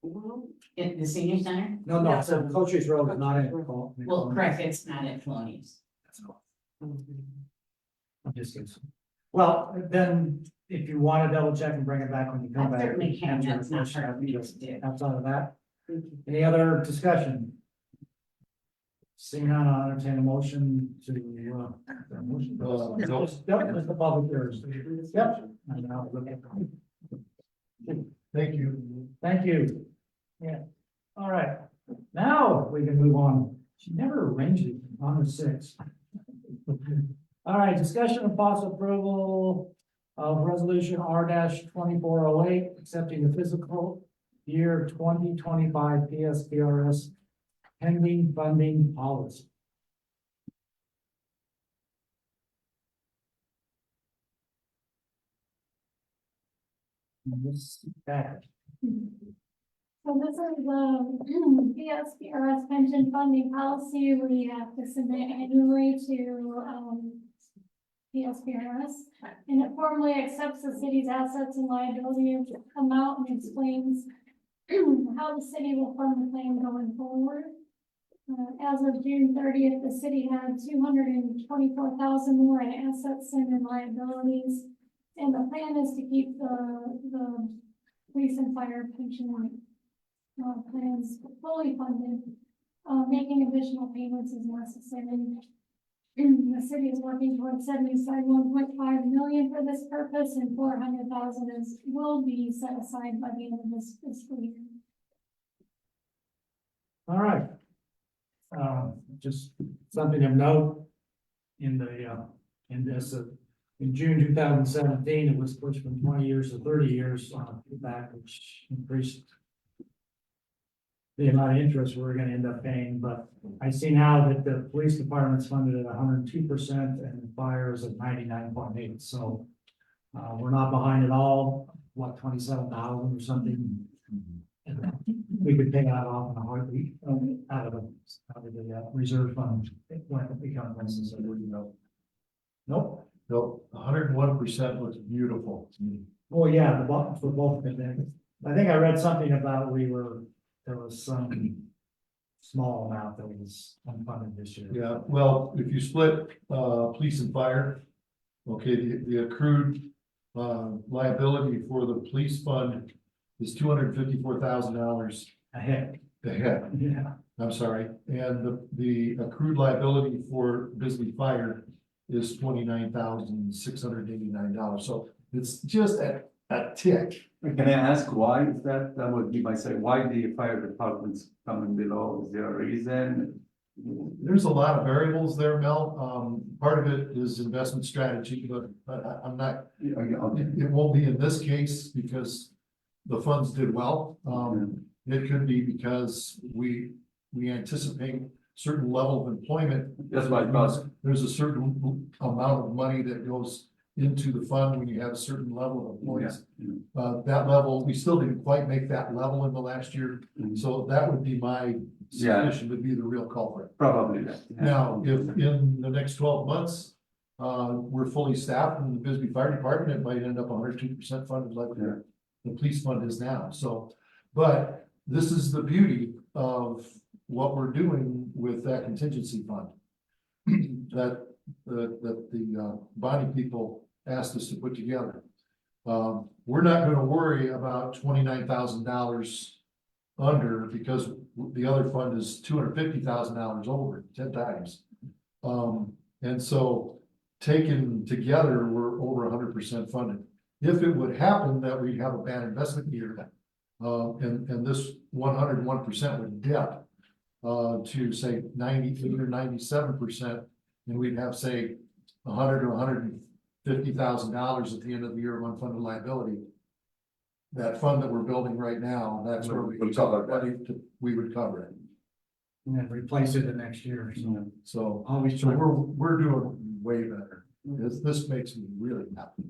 Well, In the senior center? No, so Cochise Road is not in. Well, correct, it's not at Floney's. I'm just kidding. Well, then, if you want to double check and bring it back when you come I back. certainly can, answer your that's not question. hard for me to do. Outside of that, any other discussion? Seeing none, I'll entertain a motion to, no. Yep, it's the public hearing. Yep. And I'll look at- Thank you. Thank you. Yeah, all right, now we can move on. She never arranged it on the sixth. All right, discussion of possible approval of resolution R 2408 accepting the fiscal year 2025 PSPRS pending funding policy. This package. So this is the PSPRS pension funding policy we have to submit annually to PSPRS. And it formally accepts the city's assets and liabilities amount and explains how the city will fund the plan going forward. As of June 30th, the city had 224,000 more in assets and in liabilities. And the plan is to keep the police and fire pension plans fully funded, making additional payments as necessary. The city is working towards setting aside 1.5 million for this purpose, and 400,000 will be set aside by the end of this fiscal year. All right. Just something of note in the, in this, in June 2017, it was pushed from 20 years to 30 years back, which increased the amount of interest we're gonna end up paying, but I see now that the police department's funded at 102% and the fire is at 99.8, so we're not behind at all, what, 27,000 or something? And we could pay that off in a heartbeat, out of the reserve fund, when it becomes necessary, you know. Nope. No, 101% looks beautiful to me. Oh, yeah, the bottom for both of them. I think I read something about there was some small amount that was unfunded this year. Yeah, well, if you split police and fire, okay, the accrued liability for the police fund is $254,000 Ahead, ahead. yeah. I'm sorry, and the accrued liability for Bisbee Fire is $29,689. So it's just a tick. Can I ask why is that? That would be my say, why the fire department's coming below? Is there a reason? There's a lot of variables there, Mel. Part of it is investment strategy, but I'm not, it won't be in this case because the funds did well. It could be because we anticipate certain level of employment. That's why I thought. There's a certain amount of money that goes into the fund when you have a certain level of employees. That level, we still didn't quite make that level in the last year. So that would be my suspicion to be the real culprit. Probably that. Now, if in the next 12 months, we're fully staffed in the Bisbee Fire Department, it might end up 102% funded like the police fund is now. So, but this is the beauty of what we're doing with that contingency fund. That the body people asked us to put together. We're not gonna worry about $29,000 under because the other fund is $250,000 over 10 times. And so taken together, we're over 100% funded. If it would happen that we have a bad investment year, and this 101% would dip to say 98 or 97%, and we'd have, say, $100,000 or $150,000 at the end of the year of unfunded liability. That fund that we're building right now, that's where we would cover it. And replace it the next year, So always so try. we're doing way better. This makes me really happy.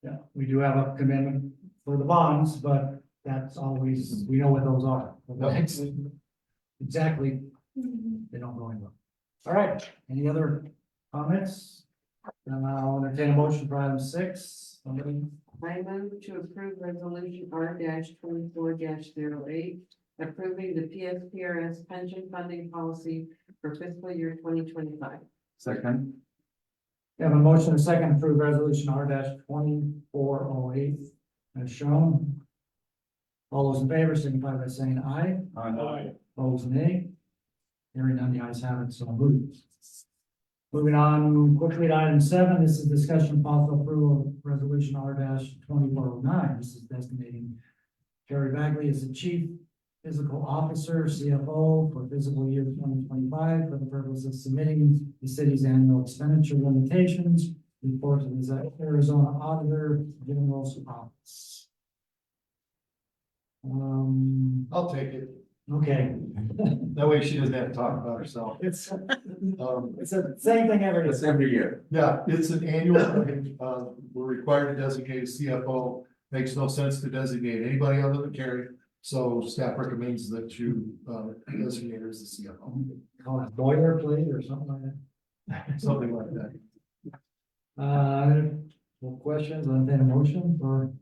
Yeah, we do have a commitment for the bonds, but that's always, we know what those are. Exactly, they don't go anywhere. All right, any other comments? Then I'll entertain a motion for item 6. Somebody, I move to approve resolution R 24 8 approving the PSPRS pension funding policy for fiscal year 2025. Second. We have a motion and a second to approve resolution R 2408 as shown. All those in favor signify by saying aye. Aye. Opposed, nay. Hearing none, the ayes have it, so moved. Moving on quickly to item 7, this is discussion of possible approval of resolution R 2409. This is designating Jerry Bagley as the chief physical officer, CFO for fiscal year 2025 for the purpose of submitting the city's annual expenditure limitations report to the Arizona Auditor General's Office. I'll take it. Okay. That way she doesn't have to talk about herself. It's the same thing every It's year. every year. Yeah, it's an annual thing. We're required to designate a CFO. Makes no sense to designate anybody other than Carrie. So staff recommends that you designate her as the CFO, Call it boilerplate or something like that. something like that. No questions, I'll entertain a motion for,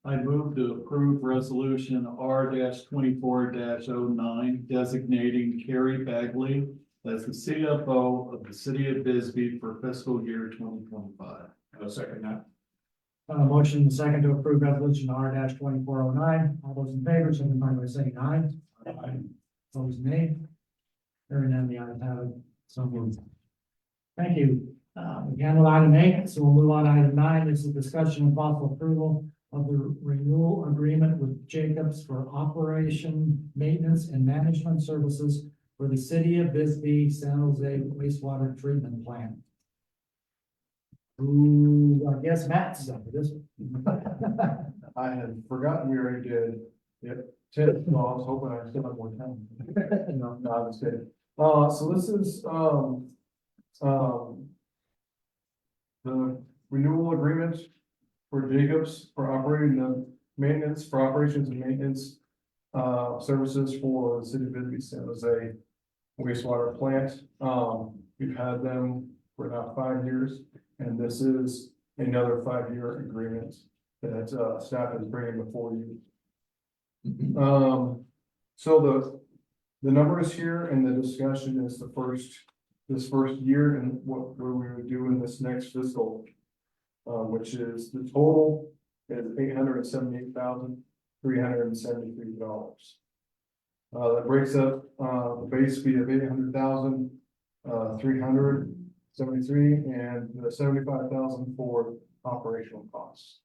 I move to approve resolution R 24-09 designating Carrie Bagley as the CFO of the city of Bisbee for fiscal year 2025. I'll second that. motion and second to approve resolution R 2409. All those in favor, signify by saying aye. Aye. Opposed, nay. Hearing none, the ayes have it, so moved. Thank you. We handled item 8, so we'll move on to item 9. This is discussion and possible approval of the renewal agreement with Jacobs for operation, maintenance, and management services for the city of Bisbee, San Jose wastewater treatment plant. Ooh, I guess Matt's done for this one. I had forgotten we already did. Yep. Ted, well, I was hoping I still had more time. No, I was kidding. So this is, the renewal agreement for Jacobs for operating the maintenance, for operations and maintenance, services for the city of Bisbee, San Jose wastewater plant. We've had them for now 5 years, and this is another 5-year agreement that, staff is bringing before you. So the numbers here and the discussion is this first year and what we would do in this next fiscal, which is the total is $878,373. That breaks up, the base fee of $800,373 and the $75,000 for operational costs.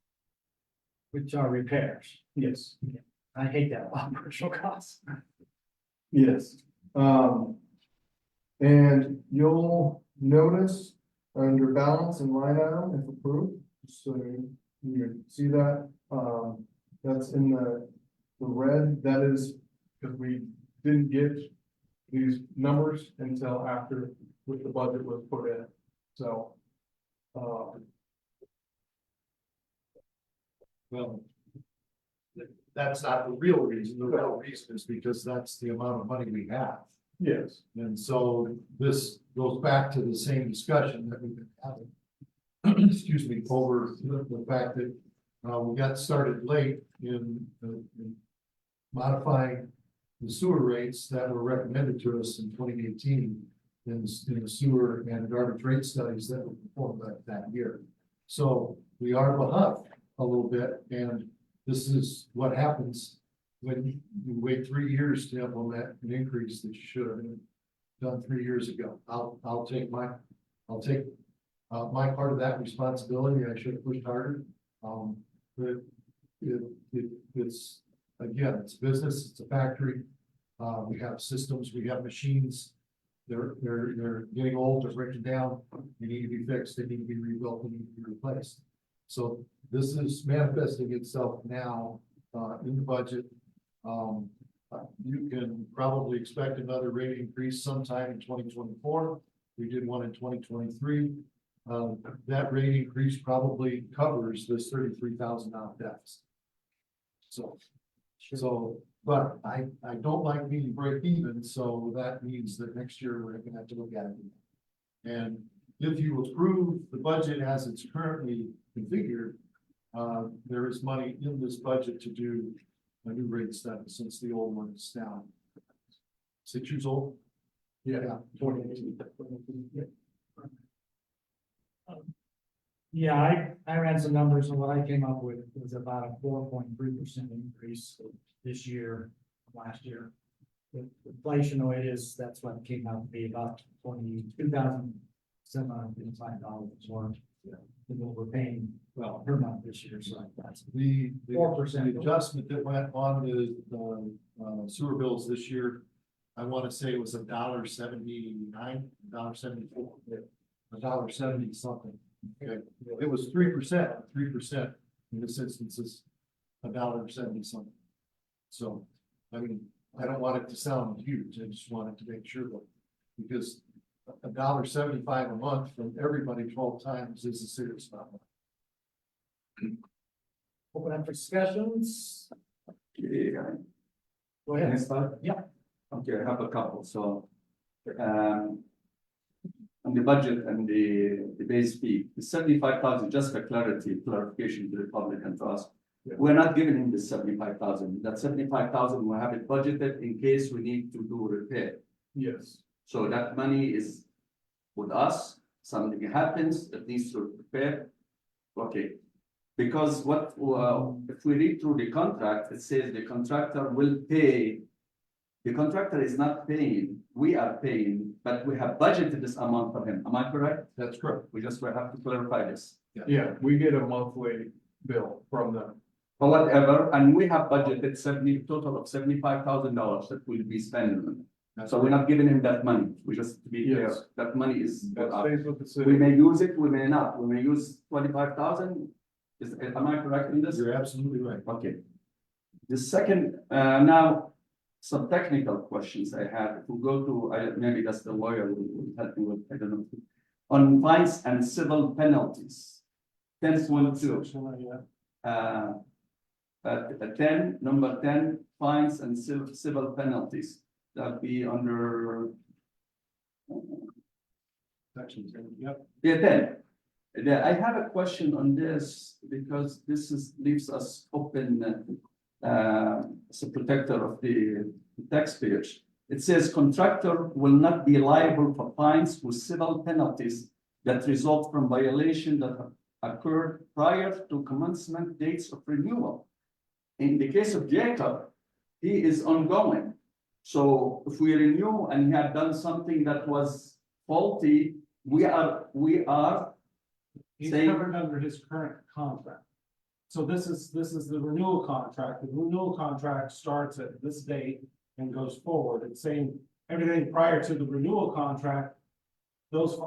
Which are repairs. Yes. I hate that operational costs. Yes. And you'll notice under balance and line item if approved, so you see that, that's in the red, that is because we didn't get these numbers until after with the budget was put in, so. Well, that's not the real reason. The real reason is because that's the amount of money we have. Yes. And so this goes back to the same discussion that we've been having. Excuse me, over the fact that we got started late in modifying the sewer rates that were recommended to us in 2018 in the sewer and garbage rate studies that were performed that year. So we are behind a little bit, and this is what happens when you wait 3 years to implement an increase that you should have done 3 years ago. I'll take my part of that responsibility. I should have pushed harder. But it's again, it's business, it's a factory. We have systems, we have machines. They're getting old, they're breaking down. They need to be fixed, they need to be rebuilt, they need to be replaced. So this is manifesting itself now in the budget. You can probably expect another rate increase sometime in 2024. We did one in 2023. That rate increase probably covers this $33,000 deficit. So, but I don't like being break even, so that means that next year we're gonna have to look at it. And if you approve the budget as it's currently configured, There is money in this budget to do a new rate study since the old one is down. 6 years old? Yeah. 2018. Yeah, I ran some numbers and what I came up with was about a 4.3% increase this year, from last year. With inflation the way it is, that's what it came out to be about $22,705 more. Than what we're paying, well, per month this year, so that's The 4%. the adjustment that went on the sewer bills this year, I want to say it was $1.79, $1.74, $1.70 something. Okay, it was 3%, 3% in this instance is $1.70 something. So, I mean, I don't want it to sound huge, I just wanted to make sure that, because $1.75 a month from everybody 12 times is a serious amount. Open up for discussions. Yeah. Go Can I ahead. start? Yeah. Okay, I have a couple, so. On the budget and the base fee, the 75,000, just for clarification to the public and to us. We're not giving him the 75,000, that 75,000, we have it budgeted in case we need to do repair. Yes. So that money is with us, something happens that needs to repair. Okay, because what, if we read through the contract, it says the contractor will pay. The contractor is not paying, we are paying, but we have budgeted this amount for him. Am I correct? That's correct. We just will have to clarify this. Yeah, we get a monthly bill from them. Or whatever, and we have budgeted total of $75,000 that we'll be spending on it. So we're not giving him that money, we just to be clear, Yes. that money is. That stays with the We city. may use it, we may not, we may use 25,000. Am I correct in this? You're absolutely right. Okay. The second, now, some technical questions I have, if we go to, maybe that's the lawyer will help me with, I don't know. On fines and civil penalties. 10.2. Number 10, fines and civil penalties. That'd be under. Section 10, yep. Yeah, 10. I have a question on this because this leaves us open as a protector of the taxpayers. It says contractor will not be liable for fines with civil penalties that result from violation that have occurred prior to commencement dates of renewal. In the case of Jacob, he is ongoing. So if we renew and he had done something that was faulty, we are He's saying. covered under his current contract. So this is the renewal contract. The renewal contract starts at this date and goes forward. It's saying everything prior to the renewal contract,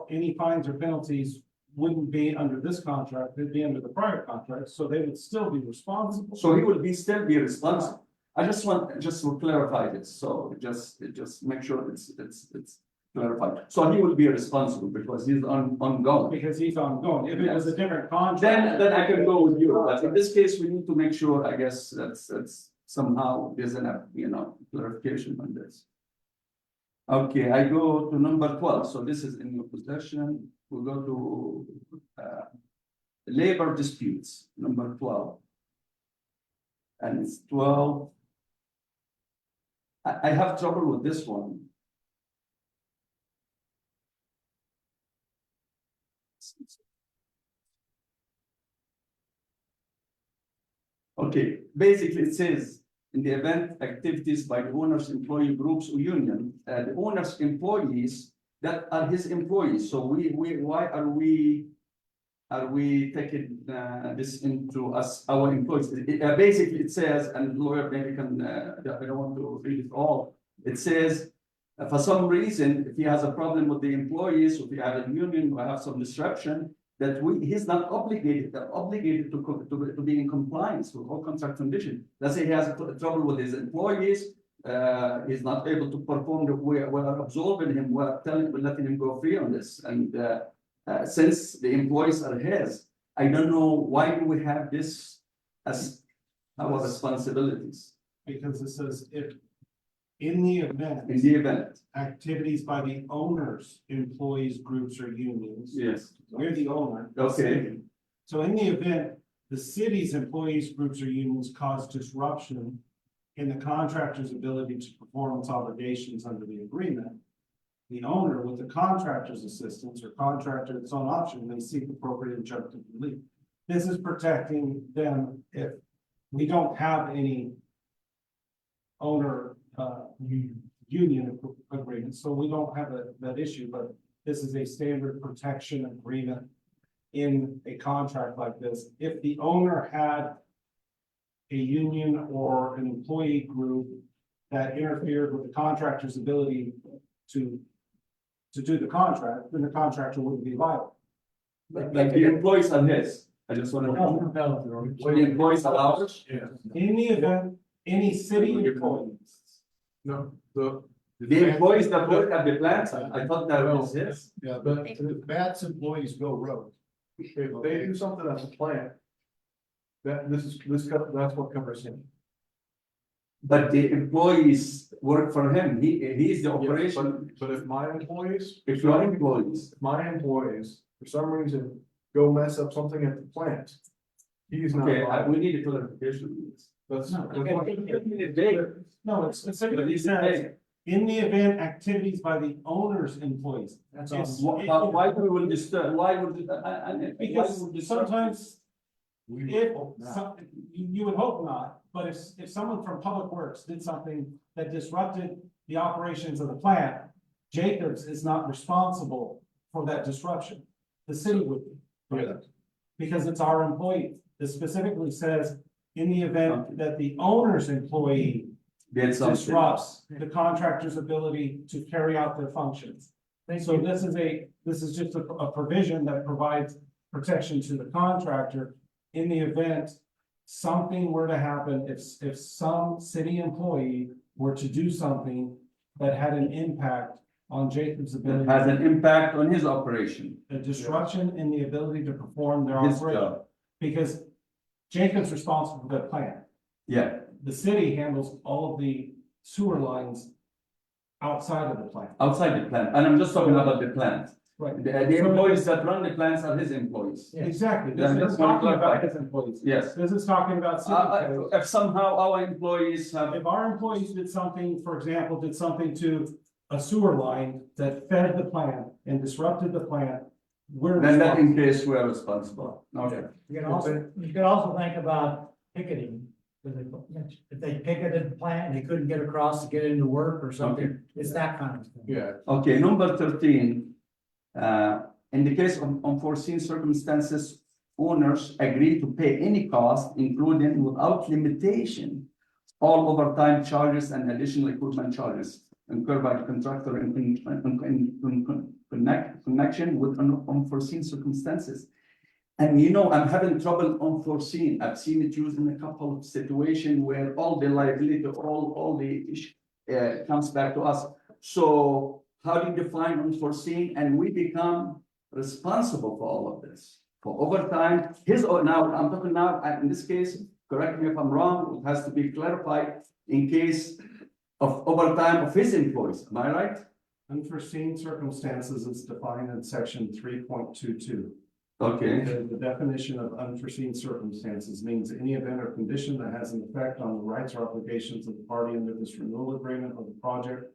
any fines or penalties wouldn't be under this contract, they'd be under the prior contract, so they would still be responsible. So he will still be responsible. I just to clarify this, so just make sure it's clarified. So he will be responsible because he's ongoing. Because he's ongoing. If it was a different contract. Then I can go with you, but in this case, we need to make sure, I guess, that's somehow there's enough, clarification on this. Okay, I go to number 12, so this is in your possession. We'll go to labor disputes, number 12. And it's 12. I have trouble with this one. Okay, basically it says, in the event activities by the owner's employee groups or union, the owner's employees that are his employees. So why are we taking this into us, our employees? Basically it says, and lawyer maybe can, I don't want to read it all. It says, for some reason, if he has a problem with the employees, if he has a union, or have some disruption, that he's not obligated to be in compliance with all contract conditions. Let's say he has trouble with his employees, he's not able to perform we're absolving him, we're letting him go free on this. And since the employees are his, I don't know why do we have this as our responsibilities. Because it says if in the event. Activities by the owners, employees, groups or unions. Yes. We're the owner. Okay. So in the event the city's employees, groups, or unions cause disruption in the contractor's ability to perform its obligations under the agreement, the owner, with the contractor's assistance or contractor at its own option, may seek appropriate injunctive relief. This is protecting them if we don't have any owner, union agreement, so we don't have that issue, but this is a standard protection agreement in a contract like this. If the owner had a union or an employee group that interfered with the contractor's ability to do the contract, then the contractor wouldn't be liable. Like the employees are his, I just want to know. The employees are ours? In the event, any city employee. No, The employees that work at the plant, I thought that was his. yeah, but the Matt's employees go rogue. If they do something at the plant, that's what covers him. But the employees work for him, he's the operation, But if my employees, if your employees. for some reason, go mess up something at the plant, he's not Okay, liable. we need a clarification on this. That's. No, it specifically says, in the event activities by the owner's employees. That's It's- Why we will disturb, why would, Because sometimes We if, hope not. you would hope not, but if someone from Public Works did something that disrupted the operations of the plant, Jacobs is not responsible for that disruption. The city would be. Yeah. Because it's our employee. This specifically says, in the event that the owner's employee get something. disrupts the contractor's ability to carry out their functions. So this is just a provision that provides protection to the contractor in the event something were to happen, if some city employee were to do something that had an impact on Jacob's ability. Has an impact on his operation, A disruption in the ability to perform their his operation, job, because Jacob's responsible for the plant. yeah, The city handles all of the sewer lines outside of the plant. outside the plant, and I'm just talking about the plant. Right. The employees that run the plants are his employees. Exactly. Yeah, This that's is one talking about clarify. his employees. Yes. This is talking about city employees. If somehow our employees have, If our employees did something, for example, did something to a sewer line that fed the plant and disrupted the plant, we're then that in responsible. case we are responsible. Okay. You can also think about picketing. If they picketed the plant and they couldn't get across to get into work or something, it's that kind of thing. Yeah, Okay, number 13. In the case of unforeseen circumstances, owners agree to pay any cost, including without limitation, all overtime charges and additional equipment charges incurred by the contractor in connection with unforeseen circumstances. And you know, I'm having trouble unforeseen. I've seen it used in a couple of situations where all the liability, all the issue comes back to us. So how do you define unforeseen? And we become responsible for all of this. For overtime, now, I'm talking now, in this case, correct me if I'm wrong, it has to be clarified in case of overtime of his employees. Am I right? Unforeseen circumstances is defined in section 3.22. Okay, The definition of unforeseen circumstances means any event or condition that has an effect on the rights or obligations of the party under this renewal agreement of the project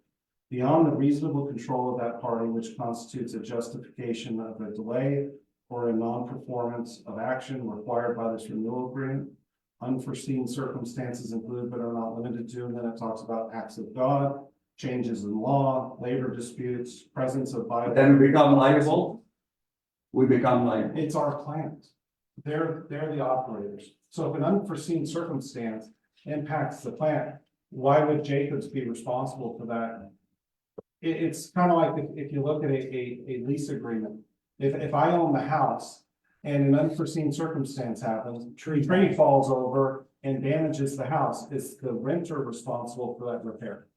beyond the reasonable control of that party, which constitutes a justification of a delay or a non-performance of action required by this renewal agreement. Unforeseen circumstances include but are not limited to, and then it talks about acts of God, changes in law, labor disputes, presence of violence. then we become liable. We become liable. It's our plant. They're the operators. So if an unforeseen circumstance impacts the plant, why would Jacobs be responsible for that? It's kind of like if you look at a lease agreement. If I own the house and an unforeseen circumstance happens, tree falls over and damages the house, is the renter responsible for that repair?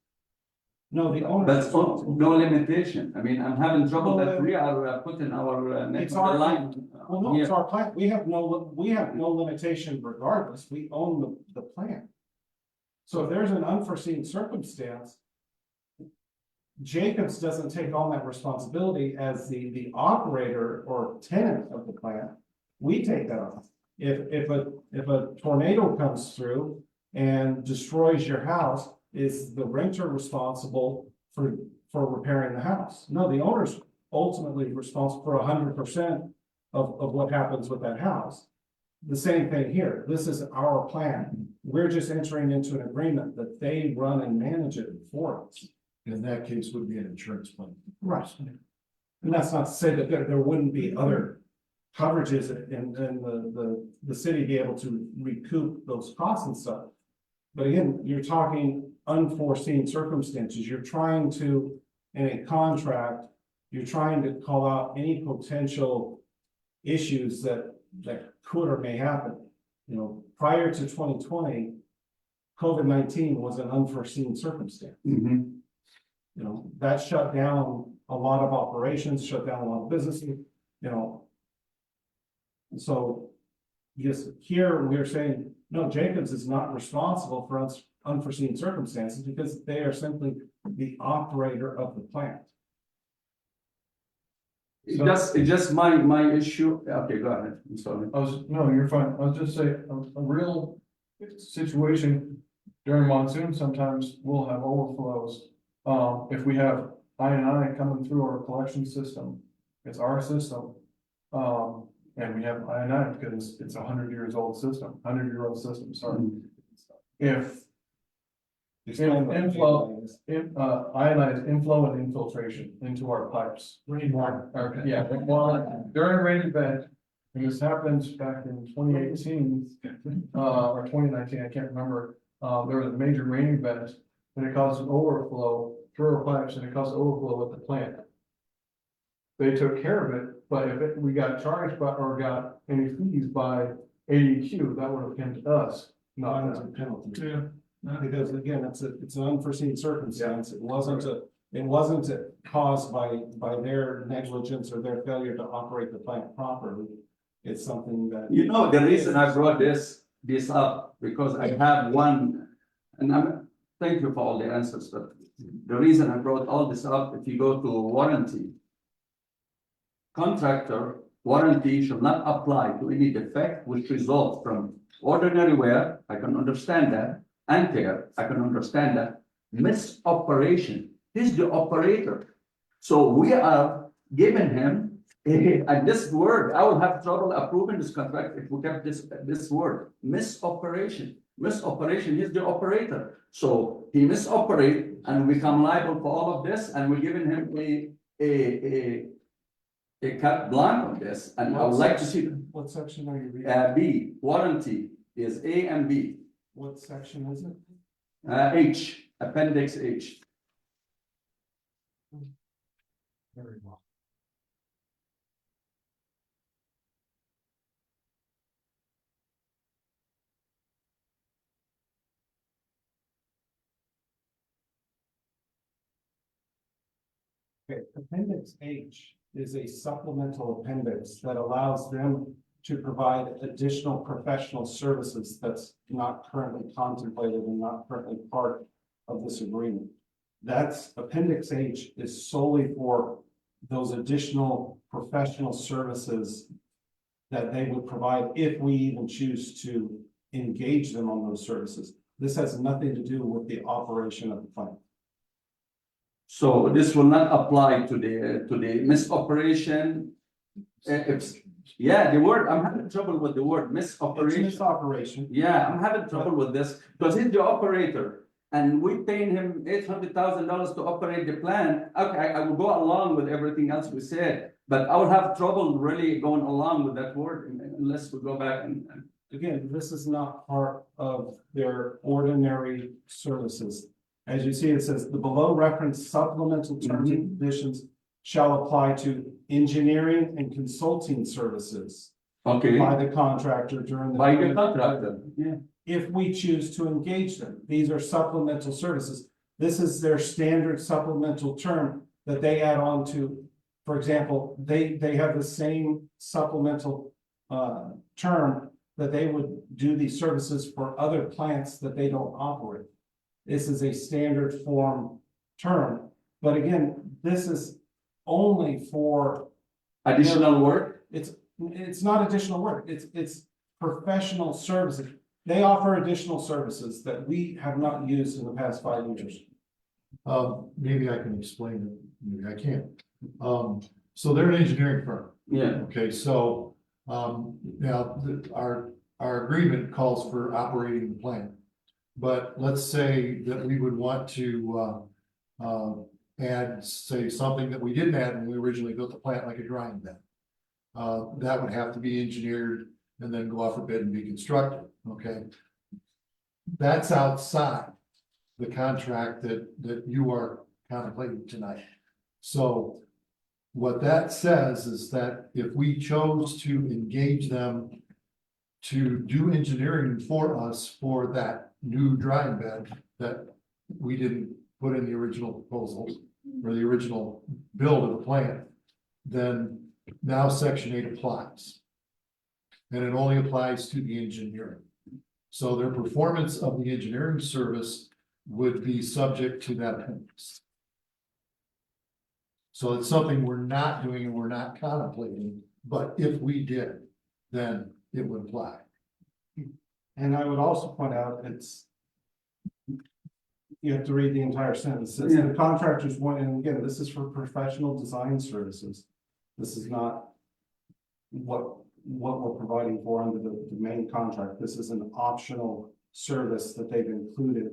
No, the owner. That's no limitation. I mean, I'm having trouble that we are putting our neck It's on the our- line. Well, no, it's our plant. We have no limitation regardless. We own the plant. So if there's an unforeseen circumstance, Jacobs doesn't take on that responsibility as the operator or tenant of the plant. We take that on. if a tornado comes through and destroys your house, is the renter responsible for repairing the house? No, the owner's ultimately responsible for 100% of what happens with that house. The same thing here. This is our plan. We're just entering into an agreement that they run and manage it for us. In that case, would be an insurance plan. Right. And that's not to say that there wouldn't be other coverages and the city be able to recoup those costs and stuff. But again, you're talking unforeseen circumstances. You're trying to, in a contract, you're trying to call out any potential issues that could or may happen. You know, prior to 2020, COVID-19 was an unforeseen circumstance. Mhm. You know, that shut down a lot of operations, shut down a lot of businesses, you know. And so, yes, here we're saying, no, Jacobs is not responsible for unforeseen circumstances because they are simply the operator of the plant. It's just my issue. Okay, go ahead. I'm sorry. No, you're fine. I was just saying, a real situation during monsoon, sometimes we'll have overflows. If we have I&I coming through our collection system, it's our system. And we have I&I because it's a 100-year-old system, sorry. If inflow, I&I is inflow and infiltration into our pipes. Rainwater. Okay, yeah, well, during rain event, and this happened back in 2018, or 2019, I can't remember. There was a major rain event and it caused an overflow through our pipes and it caused overflow at the plant. They took care of it, but if we got charged by, or got any fees by AEQ, that would have been to us, not Fines them. and penalties. Because again, it's an unforeseen circumstance. It wasn't caused by their negligence or their failure to operate the plant properly. It's something that. You know, the reason I brought this up, because I have one, and thank you for all the answers, but the reason I brought all this up, if you go to warranty, contractor warranty should not apply to any defect which results from ordinary wear, I can understand that, and tear, I can understand that, misoperation, he's the operator. So we are giving him, and this word, I will have trouble approving this contract if we kept this word, misoperation. Misoperation, he's the operator. So he misoperate and we become liable for all of this, and we're giving him a carte blanche on this, and I would like to see. What section are you reading? B, warranty is A and B. What section is it? H, appendix H. Very well. Okay, appendix H is a supplemental appendix that allows them to provide additional professional services that's not currently contemplated and not currently part of this agreement. That's appendix H is solely for those additional professional services that they would provide if we even choose to engage them on those services. This has nothing to do with the operation of the plant. So this will not apply to the misoperation. Yeah, the word, I'm having trouble with the word misoperation. It's misoperation. Yeah, I'm having trouble with this because he's the operator and we paying him $800,000 to operate the plant. Okay, I will go along with everything else we said, but I will have trouble really going along with that word unless we go back and. Again, this is not part of their ordinary services. As you see, it says the below referenced supplemental terms and conditions shall apply to engineering and consulting services. Okay. By the contractor during the. By the contractor, yeah. If we choose to engage them, these are supplemental services. This is their standard supplemental term that they add on to. For example, they have the same supplemental term that they would do these services for other plants that they don't operate. This is a standard form term, but again, this is only for additional work. It's not additional work. It's professional services. They offer additional services that we have not used in the past 5 years. Maybe I can explain it, maybe I can't. So they're an engineering firm. Yeah, Okay, so, now, our agreement calls for operating the plant. But let's say that we would want to, add, say, something that we didn't add when we originally built the plant, like a drying bed. That would have to be engineered and then go off a bid and be constructed, okay? That's outside the contract that you are contemplating tonight. So what that says is that if we chose to engage them to do engineering for us for that new drying bed that we didn't put in the original proposals or the original build of the plant, then now Section 8 applies. And it only applies to the engineering. So their performance of the engineering service would be subject to that appendix. So it's something we're not doing and we're not contemplating, but if we did, then it would apply. And I would also point out, you have to read the entire sentence. It says Yeah. the contractors want, and again, this is for professional design services. This is not what we're providing for under the main contract. This is an optional service that they've included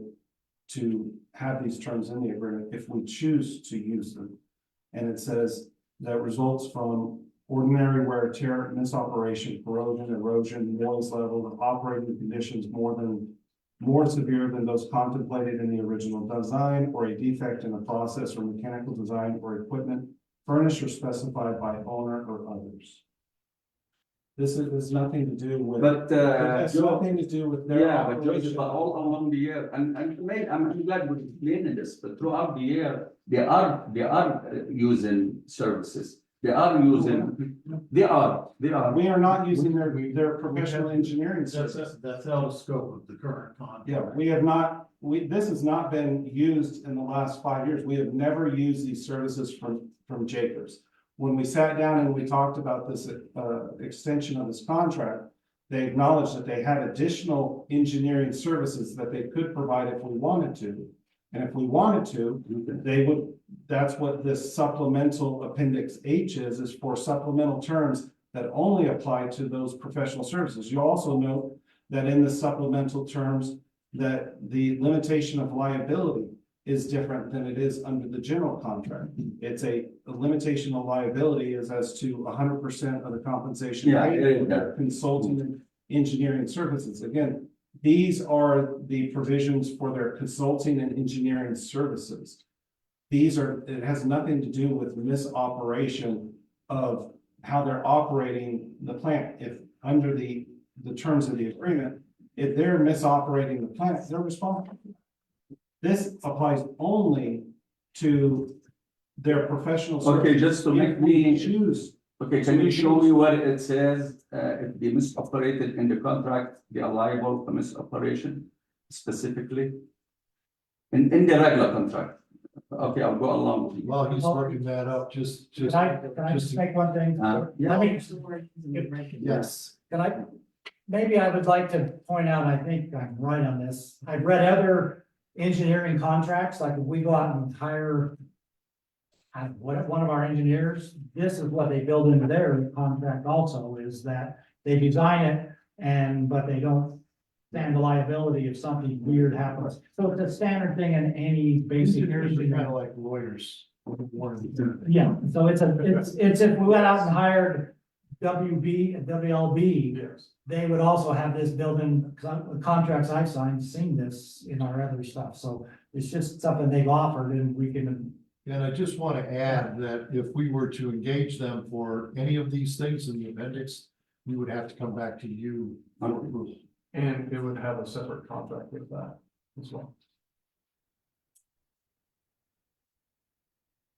to have these terms in the agreement if we choose to use them. And it says that results from ordinary wear, tear, misoperation, corrosion, erosion, noise level, and operating conditions more severe than those contemplated in the original design, or a defect in a process or mechanical design or equipment furnished or specified by owner or others. This has nothing to do with. but, It has nothing to do with their. yeah, but Joseph, operation. but all along the year, and I'm glad we're explaining this, but throughout the year, they are using services. They are using, they are. We are not using their professional engineering services. That's out of scope of the current contract. Yeah, we have not, this has not been used in the last 5 years. We have never used these services from Jacobs. When we sat down and we talked about this, extension of this contract, they acknowledged that they had additional engineering services that they could provide if we wanted to. And if we wanted to, they would, that's what this supplemental appendix H is for supplemental terms that only apply to those professional services. You also note that in the supplemental terms, that the limitation of liability is different than it is under the general contract. It's a limitation of liability is as to 100% of the compensation Yeah, paid yeah, for their consulting and engineering services. Again, these are the provisions for their consulting and engineering services. It has nothing to do with misoperation of how they're operating the plant. If under the terms of the agreement, if they're misoperating the plant, they're responsible. This applies only to their professional. Okay, services. just to make If we me choose. Okay, can you show me what it says, if they misoperated in the contract, they are liable for misoperation specifically? In the regular contract, okay, I'll go along with you. While he's looking that up, just. Can I just make one thing? Yeah. Let me, Yes. maybe I would like to point out, I think I'm right on this. I've read other engineering contracts, like if we go out and hire one of our engineers, this is what they build into their contract also, is that they design it but they don't stand the liability if something weird happens. So it's a standard thing in any basic. Engineers are kind of like lawyers. Yeah, so it's if we went out and hired WLB, Yes. they would also have this built in, the contracts I've signed, seen this in our other stuff, so it's just something they've offered and we can. And I just want to add that if we were to engage them for any of these things in the appendix, we would have to come back to you for approval. And it would have a separate contract with that as well.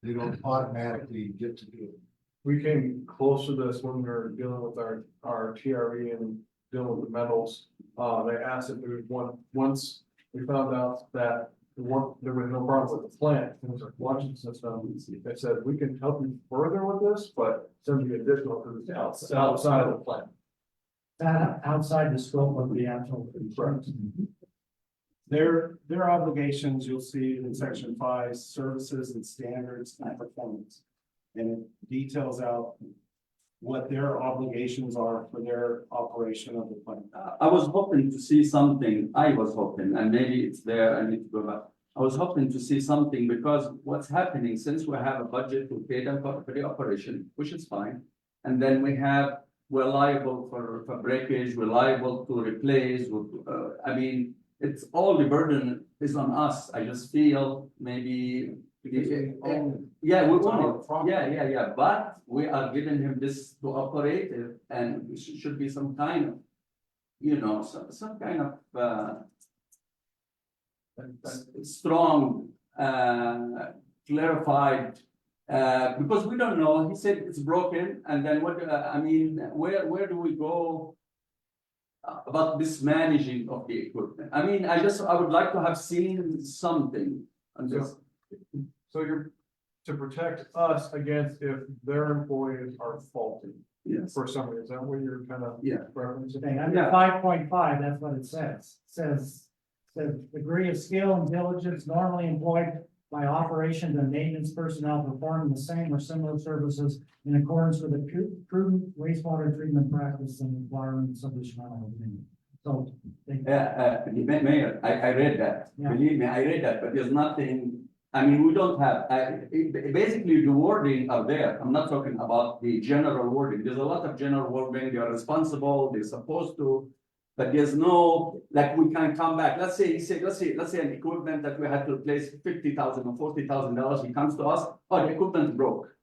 They don't automatically get to do it. We came close to this when we were dealing with our TRE and dealing with the metals. They asked if there was once we found out that there was no problem with the plant, it was a flushing system. They said, we can help you further with this, but it's gonna be additional because it's outside of the plant. That outside the scope of the actual. Their obligations, you'll see in section 5, services and standards and performance. And it details out what their obligations are for their operation of the plant. I was hoping to see something, I was hoping, and maybe it's there, I need to go back. I was hoping to see something because what's happening, since we have a budget to pay them for the operation, which is fine. And then we're liable for breakage, we're liable to replace, I mean, it's all the burden is on us. I just feel maybe. Yeah, we own it. Yeah, but we are giving him this to operate it, and it should be some kind of, some kind of, strong, clarified, because we don't know, he said it's broken, and then what, I mean, where do we go about this managing of the equipment? I mean, I would like to have seen something on this. So you're to protect us against if their employees are faulty Yes, for some reason. Is that what you're kind of yeah. referencing? Under 5.5, that's what it says. Says degree of skill and diligence normally employed by operations and maintenance personnel performing the same or similar services in accordance with the prudent wastewater treatment practice and requirements of the Chicago Agreement. So. Mayor, I read that, Yeah. believe me, I read that, but there's nothing, I mean, we don't have, basically the wording are there. I'm not talking about the general wording. There's a lot of general wording, they are responsible, they're supposed to, but there's no, like, we can come back. Let's say an equipment that we had to replace $50,000 or $40,000, he comes to us, oh, the equipment broke.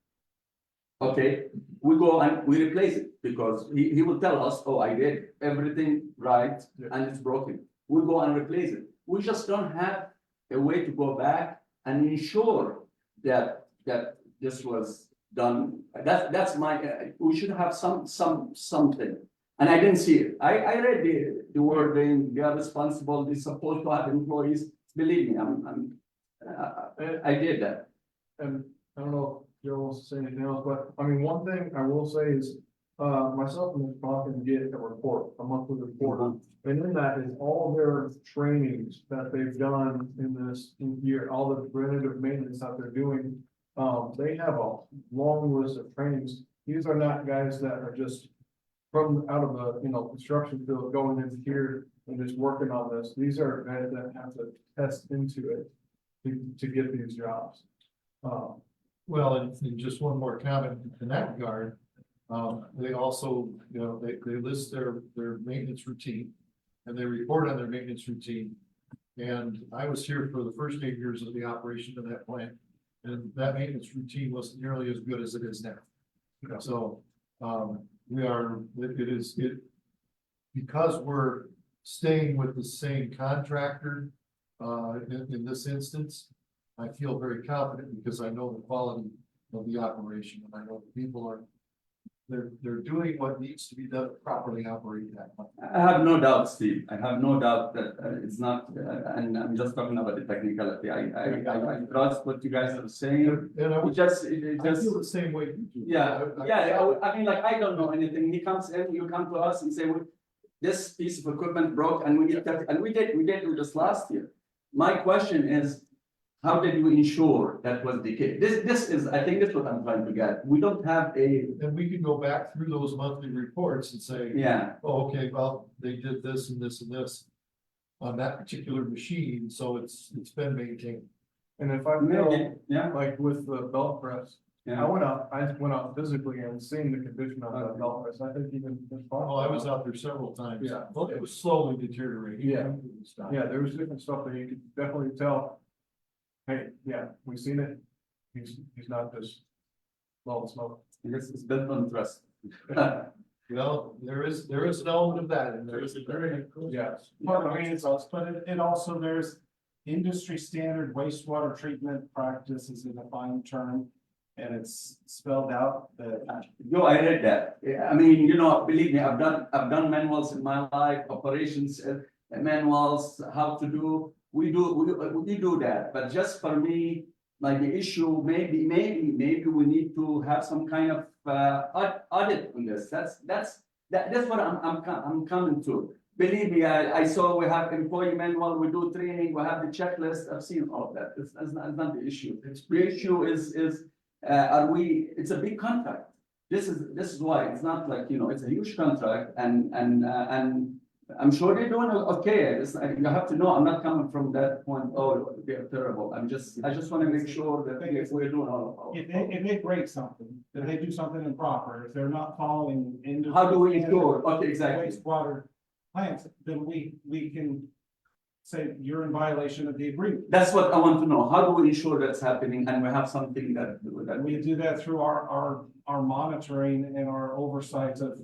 Okay, we go and we replace it because he will tell us, oh, I did everything right and it's broken. We go and replace it. We just don't have a way to go back and ensure that this was done. That's my, we should have something. And I didn't see it. I read the wording, they are responsible, they're supposed to have employees. Believe me, I did that. And I don't know if Joe wants to say anything else, but I mean, one thing I will say is, myself and Mr. Hawkins get a report, a monthly report. And in that is all their trainings that they've done in this year, all the preventative maintenance that they're doing. They have a long list of trainings. These are not guys that are just from out of the, construction field going in here and just working on this. These are guys that have to test into it to get these jobs. Well, and just one more comment in that regard. They also, they list their maintenance routine and they report on their maintenance routine. And I was here for the first 8 years of the operation of that plant. And that maintenance routine wasn't nearly as good as it is now. So, because we're staying with the same contractor, in this instance, I feel very confident because I know the quality of the operation and I know the people are, they're doing what needs to be done to properly operate that plant. I have no doubt, Steve. I have no doubt that it's not, and I'm just talking about the technicality. I trust what you guys are saying. And I It would just, feel the same way you do. yeah, I mean, like, I don't know anything. He comes in, you come to us and say, well, this piece of equipment broke and we need that, and we did this last year. My question is, how did you ensure that was the case? This is, I think that's what I'm trying to get. We don't have a. And we can go back through those monthly reports and say, Yeah, oh, okay, well, they did this and this and this on that particular machine, so it's been maintained. And if I maybe, yeah, like with the belt press, I yeah. went out physically and seen the condition of that belt press. I think even. Oh, I was out there several times. Yeah. Well, it was slowly deteriorating. Yeah. Yeah, there was different stuff that you could definitely tell. Hey, yeah, we've seen it. He's not just blowing smoke. I guess it's built on trust. Well, there is an element of that in there. Yes. Well, I mean, it's also, but it also, there's industry standard wastewater treatment practice is a defined term. And it's spelled out that. Yo, I read that. I mean, believe me, I've done manuals in my life, operations manuals, how to do. We do that, but just for me, like the issue, maybe we need to have some kind of audit on this. That's That's what I'm coming to. Believe me, I saw we have employee manual, we do training, we have the checklist, I've seen all of that, it's not the issue. The issue is, it's a big contract. This is why, it's not like, it's a huge contract, and I'm sure they're doing okay. It's like, you have to know, I'm not coming from that point, oh, they're terrible. I just want to make sure that we're doing all of it. If they break something, if they do something improper, if they're not following. How do we ensure? Okay, exactly. Wastewater plants, then we can say you're in violation of the agreement. That's what I want to know. How do we ensure that's happening and we have something that We do that through our monitoring and our oversight of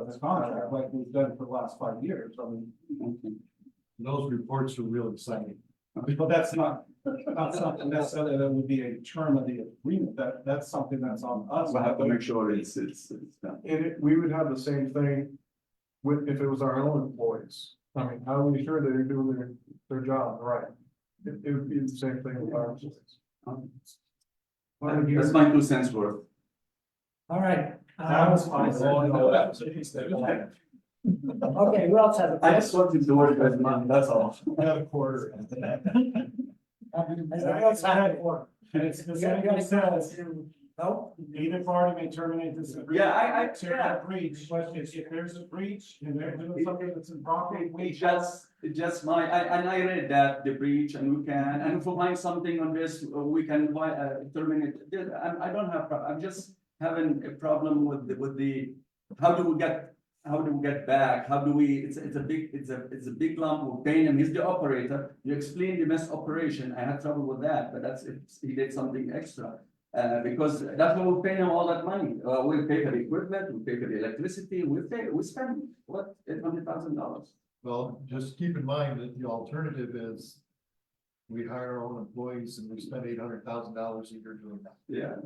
the contract, like we've done for the last 5 years. I mean, Those reports are real exciting. but that's not something necessarily that would be a term of the agreement. That's something that's on us. we have to make sure it's done. We would have the same thing if it was our own employees. I mean, how are we sure that they're doing their job right? It would be the same thing with our employees. That's my 2 cents worth. All right. That was fine. Okay, who else has a I just wanted to work with money, that's all. Another quarter. Anybody else have one? And it's specifically says, either party may terminate this agreement. Yeah, I- Consider a breach, but if there's a breach and they're doing something that's improper, we Just and I read that, the breach, and we can, and if we find something on this, we can terminate. I don't have, I'm just having a problem with the, how do we get back? How do we, it's a big lump, we're paying him, he's the operator. You explain the mess operation, I had trouble with that, but that's if he did something extra. Because that's what we're paying him all that money. We pay for the equipment, we pay for the electricity, we spend, what, $800,000. Well, just keep in mind that the alternative is we hire our own employees and we spend $800,000 a year doing that. Yeah.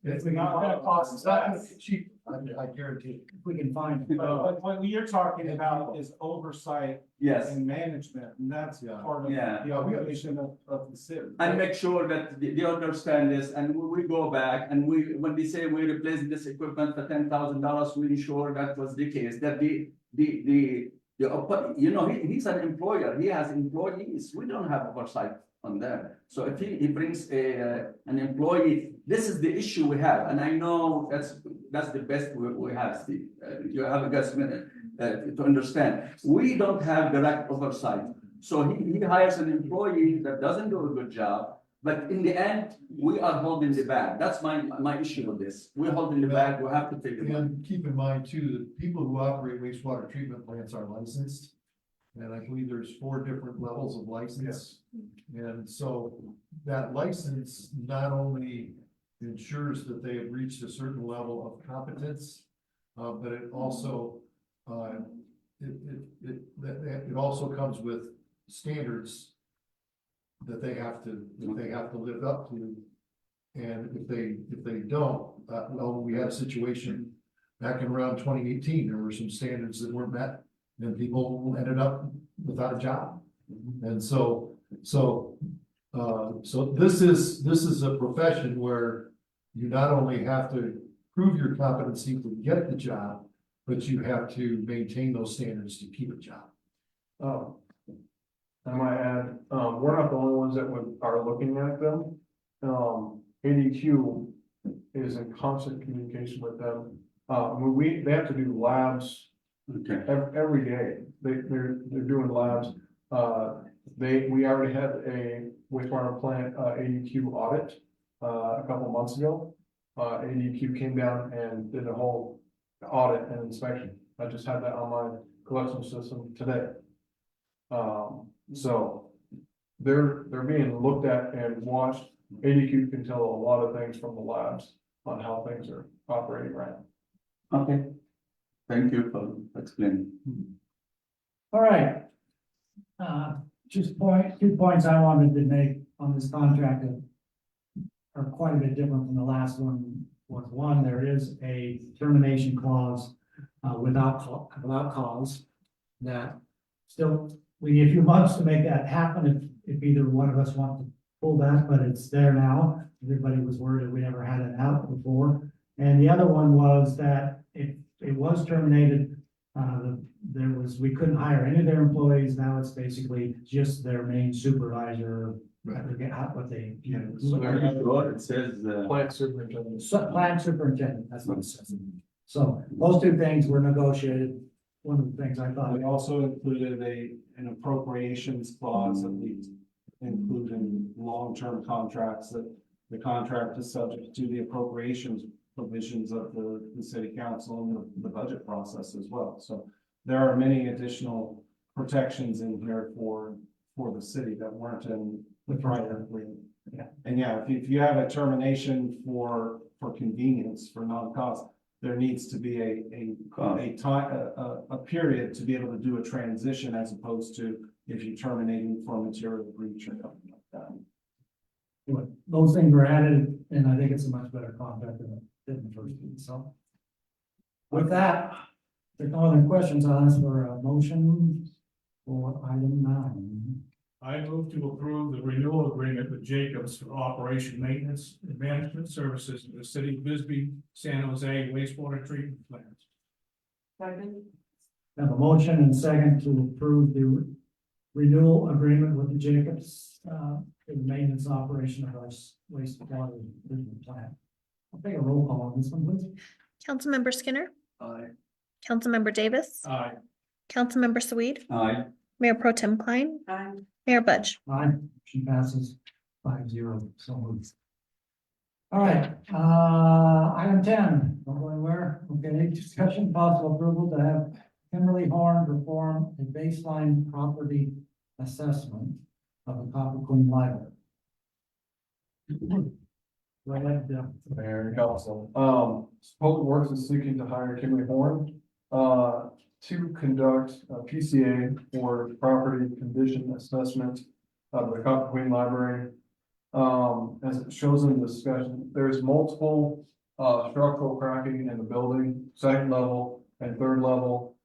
It's not gonna cost us not gonna that. be cheap, I guarantee it. If we can find. But what you're talking about is oversight Yes. and management, and that's Yeah. part of Yeah. the obligation of the city. And make sure that they understand this, and we go back, and when they say we replace this equipment for $10,000, we ensure that was the case, that he's an employer, he has employees, we don't have oversight on that. So if he brings an employee, this is the issue we have, and I know that's the best we have, Steve. You have a guest minute to understand. We don't have direct oversight. So he hires an employee that doesn't do a good job, but in the end, we are holding the bag. That's my issue with this. We're holding the bag, we have to take it. And keep in mind too, that people who operate wastewater treatment plants are licensed. And I believe there's 4 different levels of license. And so that license not only ensures that they have reached a certain level of competence, but it also, it also comes with standards that they have to live up to. And if they don't, we had a situation back in around 2018, there were some standards that weren't met, and people ended up without a job. And so this is a profession where you not only have to prove your competency to get the job, but you have to maintain those standards to keep a job. I might add, we're not the only ones that are looking at them. ADQ is in constant communication with them. They have to do labs every day. They're doing labs. We already had a wastewater plant ADQ audit a couple months ago. ADQ came down and did a whole audit and inspection. I just had that on my collection system today. So they're being looked at and watched. ADQ can tell a lot of things from the labs on how things are operating right now. Okay. Thank you for explaining. All right. Just 2 points I wanted to make on this contract that are quite a bit different from the last one. One, there is a termination clause without cause that still, we need a few months to make that happen if either one of us want to pull that, but it's there now. Everybody was worried that we never had it out before. And the other one was that it was terminated we couldn't hire any of their employees, now it's basically just their main supervisor. I forget what they. It says, Plant superintendent. Plant superintendent, that's what it says. So those two things were negotiated. One of the things I thought. We also included an appropriations clause that we include in long-term contracts that the contract is subject to the appropriations provisions of the city council and the budget process as well. So there are many additional protections in here for the city that weren't in the prior agreement. Yeah. And yeah, if you have a termination for convenience, for non-cost, there needs to be a period to be able to do a transition as opposed to if you're terminating for material breach or something like that. Anyway, those things were added, and I think it's a much better contract than the first one, so. With that, if there's no other questions, I'll ask for a motion for item 9. I move to approve the renewal agreement with Jacobs for operation, maintenance, and management services for the city of Bisbee, San Jose wastewater treatment plant. Second, Have a motion and second to approve the renewal agreement with the Jacobs, for the maintenance operation of our wastewater treatment plant. I'll take a roll call on this one, please. Councilmember Skinner, aye. Councilmember Davis, Aye. Councilmember Sweet, Aye. Mayor Pro Tem Klein, aye. Mayor Budge. Aye, motion passes 5-0, so moved. All right, item 10, don't go anywhere, okay, discussion possible approval to have Kimberly Horn perform a baseline property assessment of the Copper Queen Library. Go ahead, Mayor and council, Public Works is seeking to hire Kimberly Horn, to conduct a PCA for property condition assessment of the Copper Queen Library. As it shows in the discussion, there's multiple, structural cracking in the building, second level and third level,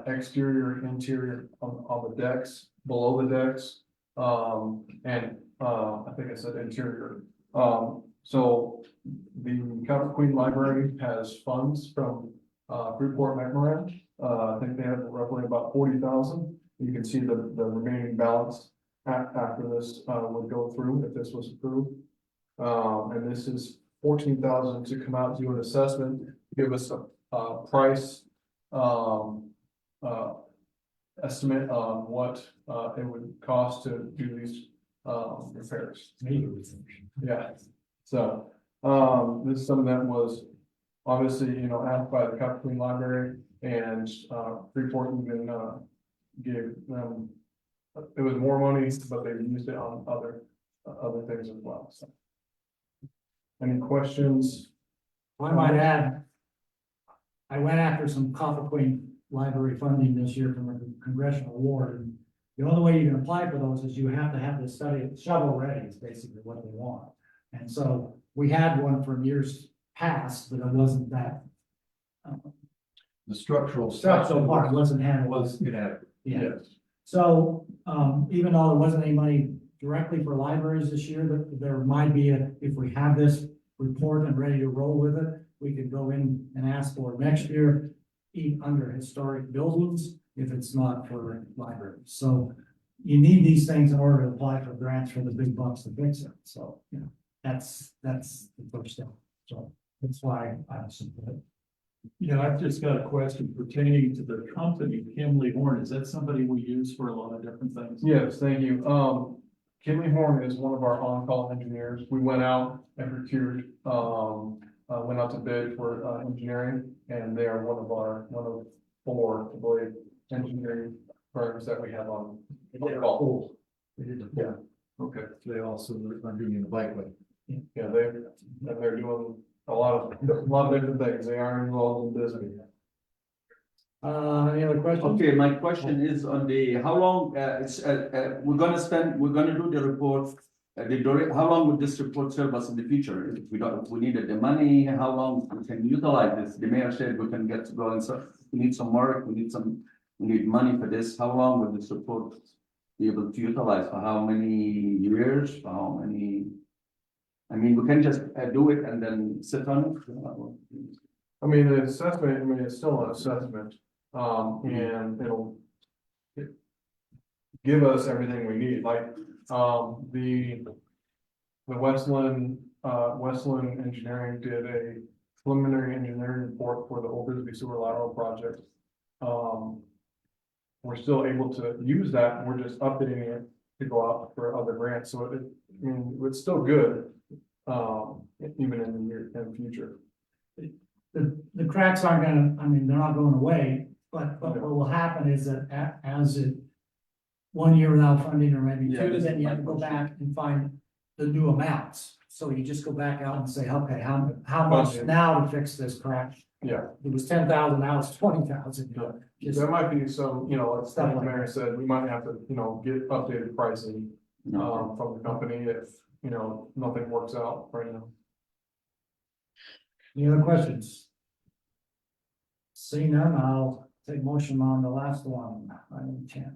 exterior, interior on the decks, below the decks. And, I think I said interior. So the Copper Queen Library has funds from Freeport McMoran. I think they have roughly about 40,000. You can see the remaining balance after this would go through if this was approved. And this is 14,000 to come out, do an assessment, give us a price estimate on what it would cost to do these repairs. Yeah, so this is something that was obviously, asked by the Copper Queen Library, and Freeport even gave them, it was more money, but they used it on other things as well, so. Any questions? I might add, I went after some Copper Queen Library funding this year from a congressional award. And the only way you can apply for those is you have to have the study shovel ready is basically what they want. And so we had one from years past, but it wasn't that. The structural. Part wasn't handled. Was inadequate. Yeah. Yes. So, even though there wasn't any money directly for libraries this year, there might be if we have this report and ready to roll with it, we could go in and ask for it next year, under historic buildings, if it's not for libraries. So you need these things in order to apply for grants for the big bucks to fix it. So, that's the first step. So that's why I support it. Yeah, I've just got a question pertaining to the company, Kimberly Horn. Is that somebody we use for a lot of different things? Yes, thank you. Kimberly Horn is one of our on-call engineers. We went out and procured, went out to bid for engineering, and they are one of 4, I believe, engineering firms that we have on call. Yeah, Okay, they also are doing the bike lane. yeah, they're doing a lot of different things. They are involved in business. Any other questions? Okay, my question is on the, how long, we're gonna do the report, how long would this report serve us in the future? If we needed the money, how long we can utilize this? The mayor said we can get to go and so, we need some work, we need money for this. How long would this report be able to utilize? For how many years, for how many? I mean, we can just do it and then sit on it. I mean, the assessment, it's still an assessment. And it'll give us everything we need, like, the Westland Engineering did a preliminary engineering report for the Old Bisbee Sewer Lateral project. We're still able to use that, we're just updating it to go out for other grants, so it's still good, even in the future. The cracks aren't gonna, I mean, they're not going away, but what will happen is that as it. 1 year without funding or maybe Yeah, two, then you have to that's go my back and find the new amounts. So you just go back out and say, okay, how much now to fix this crack? Yeah. It was 10,000, now it's 20,000. There might be some, like Stuff the like mayor that. said, we might have to, get updated pricing, from the company if, nothing works out right now. Any other questions? Seeing none, I'll take motion on the last one, item 10.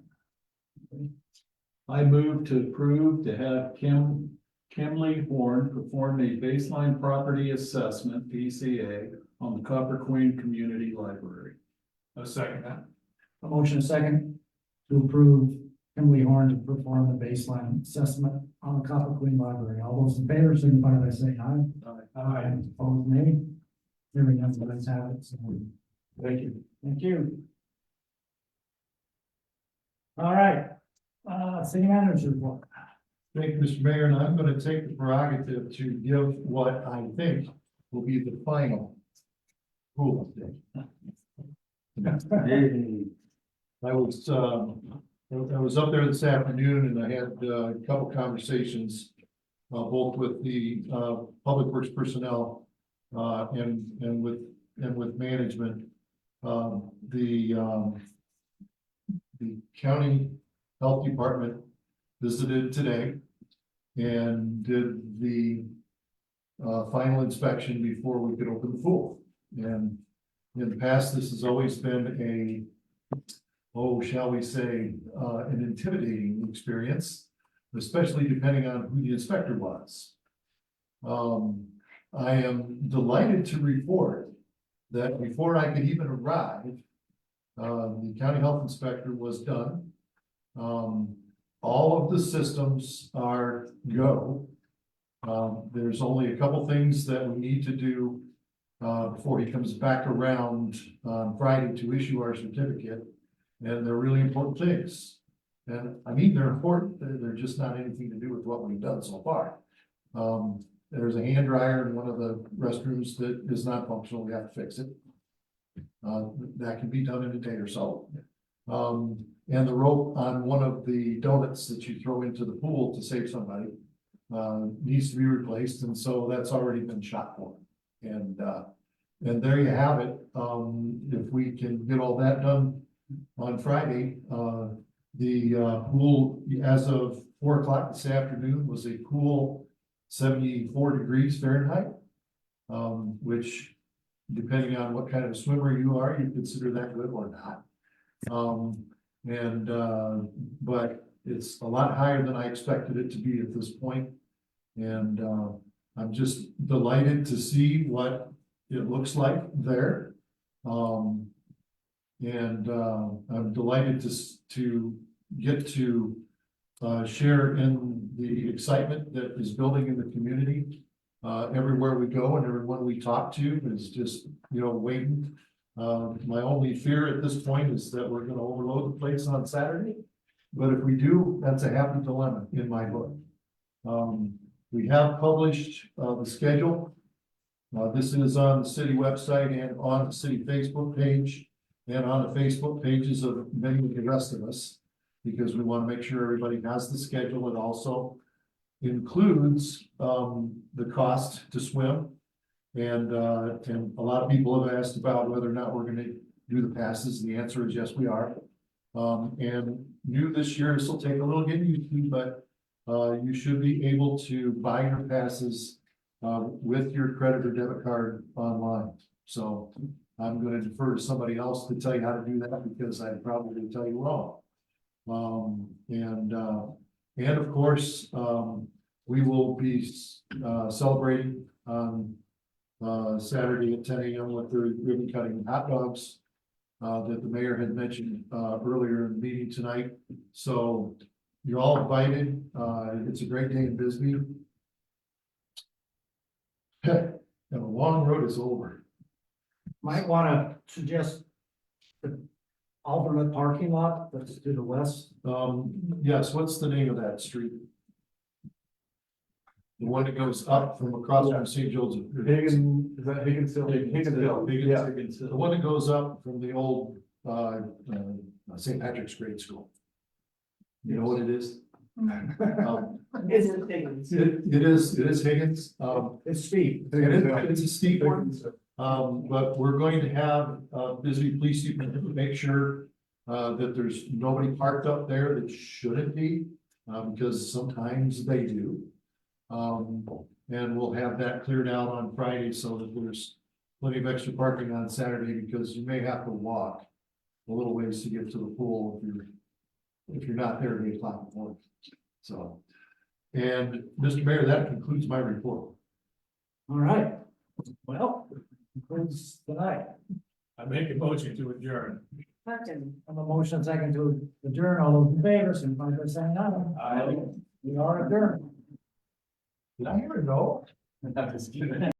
I move to approve to have Kimley Horn perform a baseline property assessment, PCA, on the Copper Queen Community Library. A second that. A motion, a second, to approve Emily Horn to perform the baseline assessment on the Copper Queen Library. All those in favor, signify by saying aye. Aye. Opposed, nay. Hearing none, the ayes have it. So, Thank you. thank you. All right, city manager's report. Thank you, Mr. Mayor, and I'm gonna take the prerogative to give what I think will be the final pool update. I was up there this afternoon and I had a couple conversations, both with the, public works personnel, and with management. The county health department visited today and did the final inspection before we could open the pool. And in the past, this has always been shall we say, an intimidating experience, especially depending on who the inspector was. I am delighted to report that before I could even arrive, the county health inspector was done. All of the systems are go. There's only a couple things that we need to do before he comes back around on Friday to issue our certificate. And they're really important things. And I mean, they're important, they're just not anything to do with what we've done so far. There's a hand dryer in one of the restrooms that is not functional, we have to fix it. That can be done in a day or so. And the rope on one of the donuts that you throw into the pool to save somebody needs to be replaced, and so that's already been shot for. And there you have it. If we can get all that done on Friday, the pool, as of 4 o'clock this afternoon, was a cool 74 degrees Fahrenheit, which, depending on what kind of a swimmer you are, you consider that good or not. But it's a lot higher than I expected it to be at this point. And I'm just delighted to see what it looks like there. I'm delighted to get to share in the excitement that is building in the community. Everywhere we go and everyone we talk to is just, waiting. My only fear at this point is that we're gonna overload the place on Saturday. But if we do, that's a happy dilemma in my book. We have published the schedule. This is on the city website and on the city Facebook page and on the Facebook pages of many of the rest of us, because we want to make sure everybody has the schedule. It also includes the cost to swim. And a lot of people have asked about whether or not we're going to do the passes. The answer is yes, we are. And new this year, this will take a little getting used to, but you should be able to buy your passes with your credit or debit card online. So I'm going to defer to somebody else to tell you how to do that, because I'd probably tell you wrong. And of course, we will be celebrating on Saturday at 10 a.m. with the ribbon cutting and hot dogs. that the mayor had mentioned, earlier in the meeting tonight. So you're all invited. It's a great day in Bisbee. And the long road is over. Might wanna suggest the alternate parking lot that's to the west. Yes, what's the name of that street? The one that goes up from across from St. Joseph. Higgins, is that Higginsville? Higginsville, yeah. The one that goes up from the old, St. Patrick's grade school. You know what it is? Is it Higgins? It is Higgins. It's steep. It's a steep one. But we're going to have, Bisbee Police Department make sure, that there's nobody parked up there that shouldn't be, because sometimes they do. And we'll have that cleared out on Friday so that there's plenty of extra parking on Saturday, because you may have to walk a little ways to get to the pool if you're not there at 8 o'clock in the morning. So, and Mr. Mayor, that concludes my report. All right, well, concludes tonight. I make a motion to adjourn. Second. I'm a motion second to adjourn, all those in favor, signify by saying aye. Aye. We are adjourned. Did I hear a no? I'm just kidding.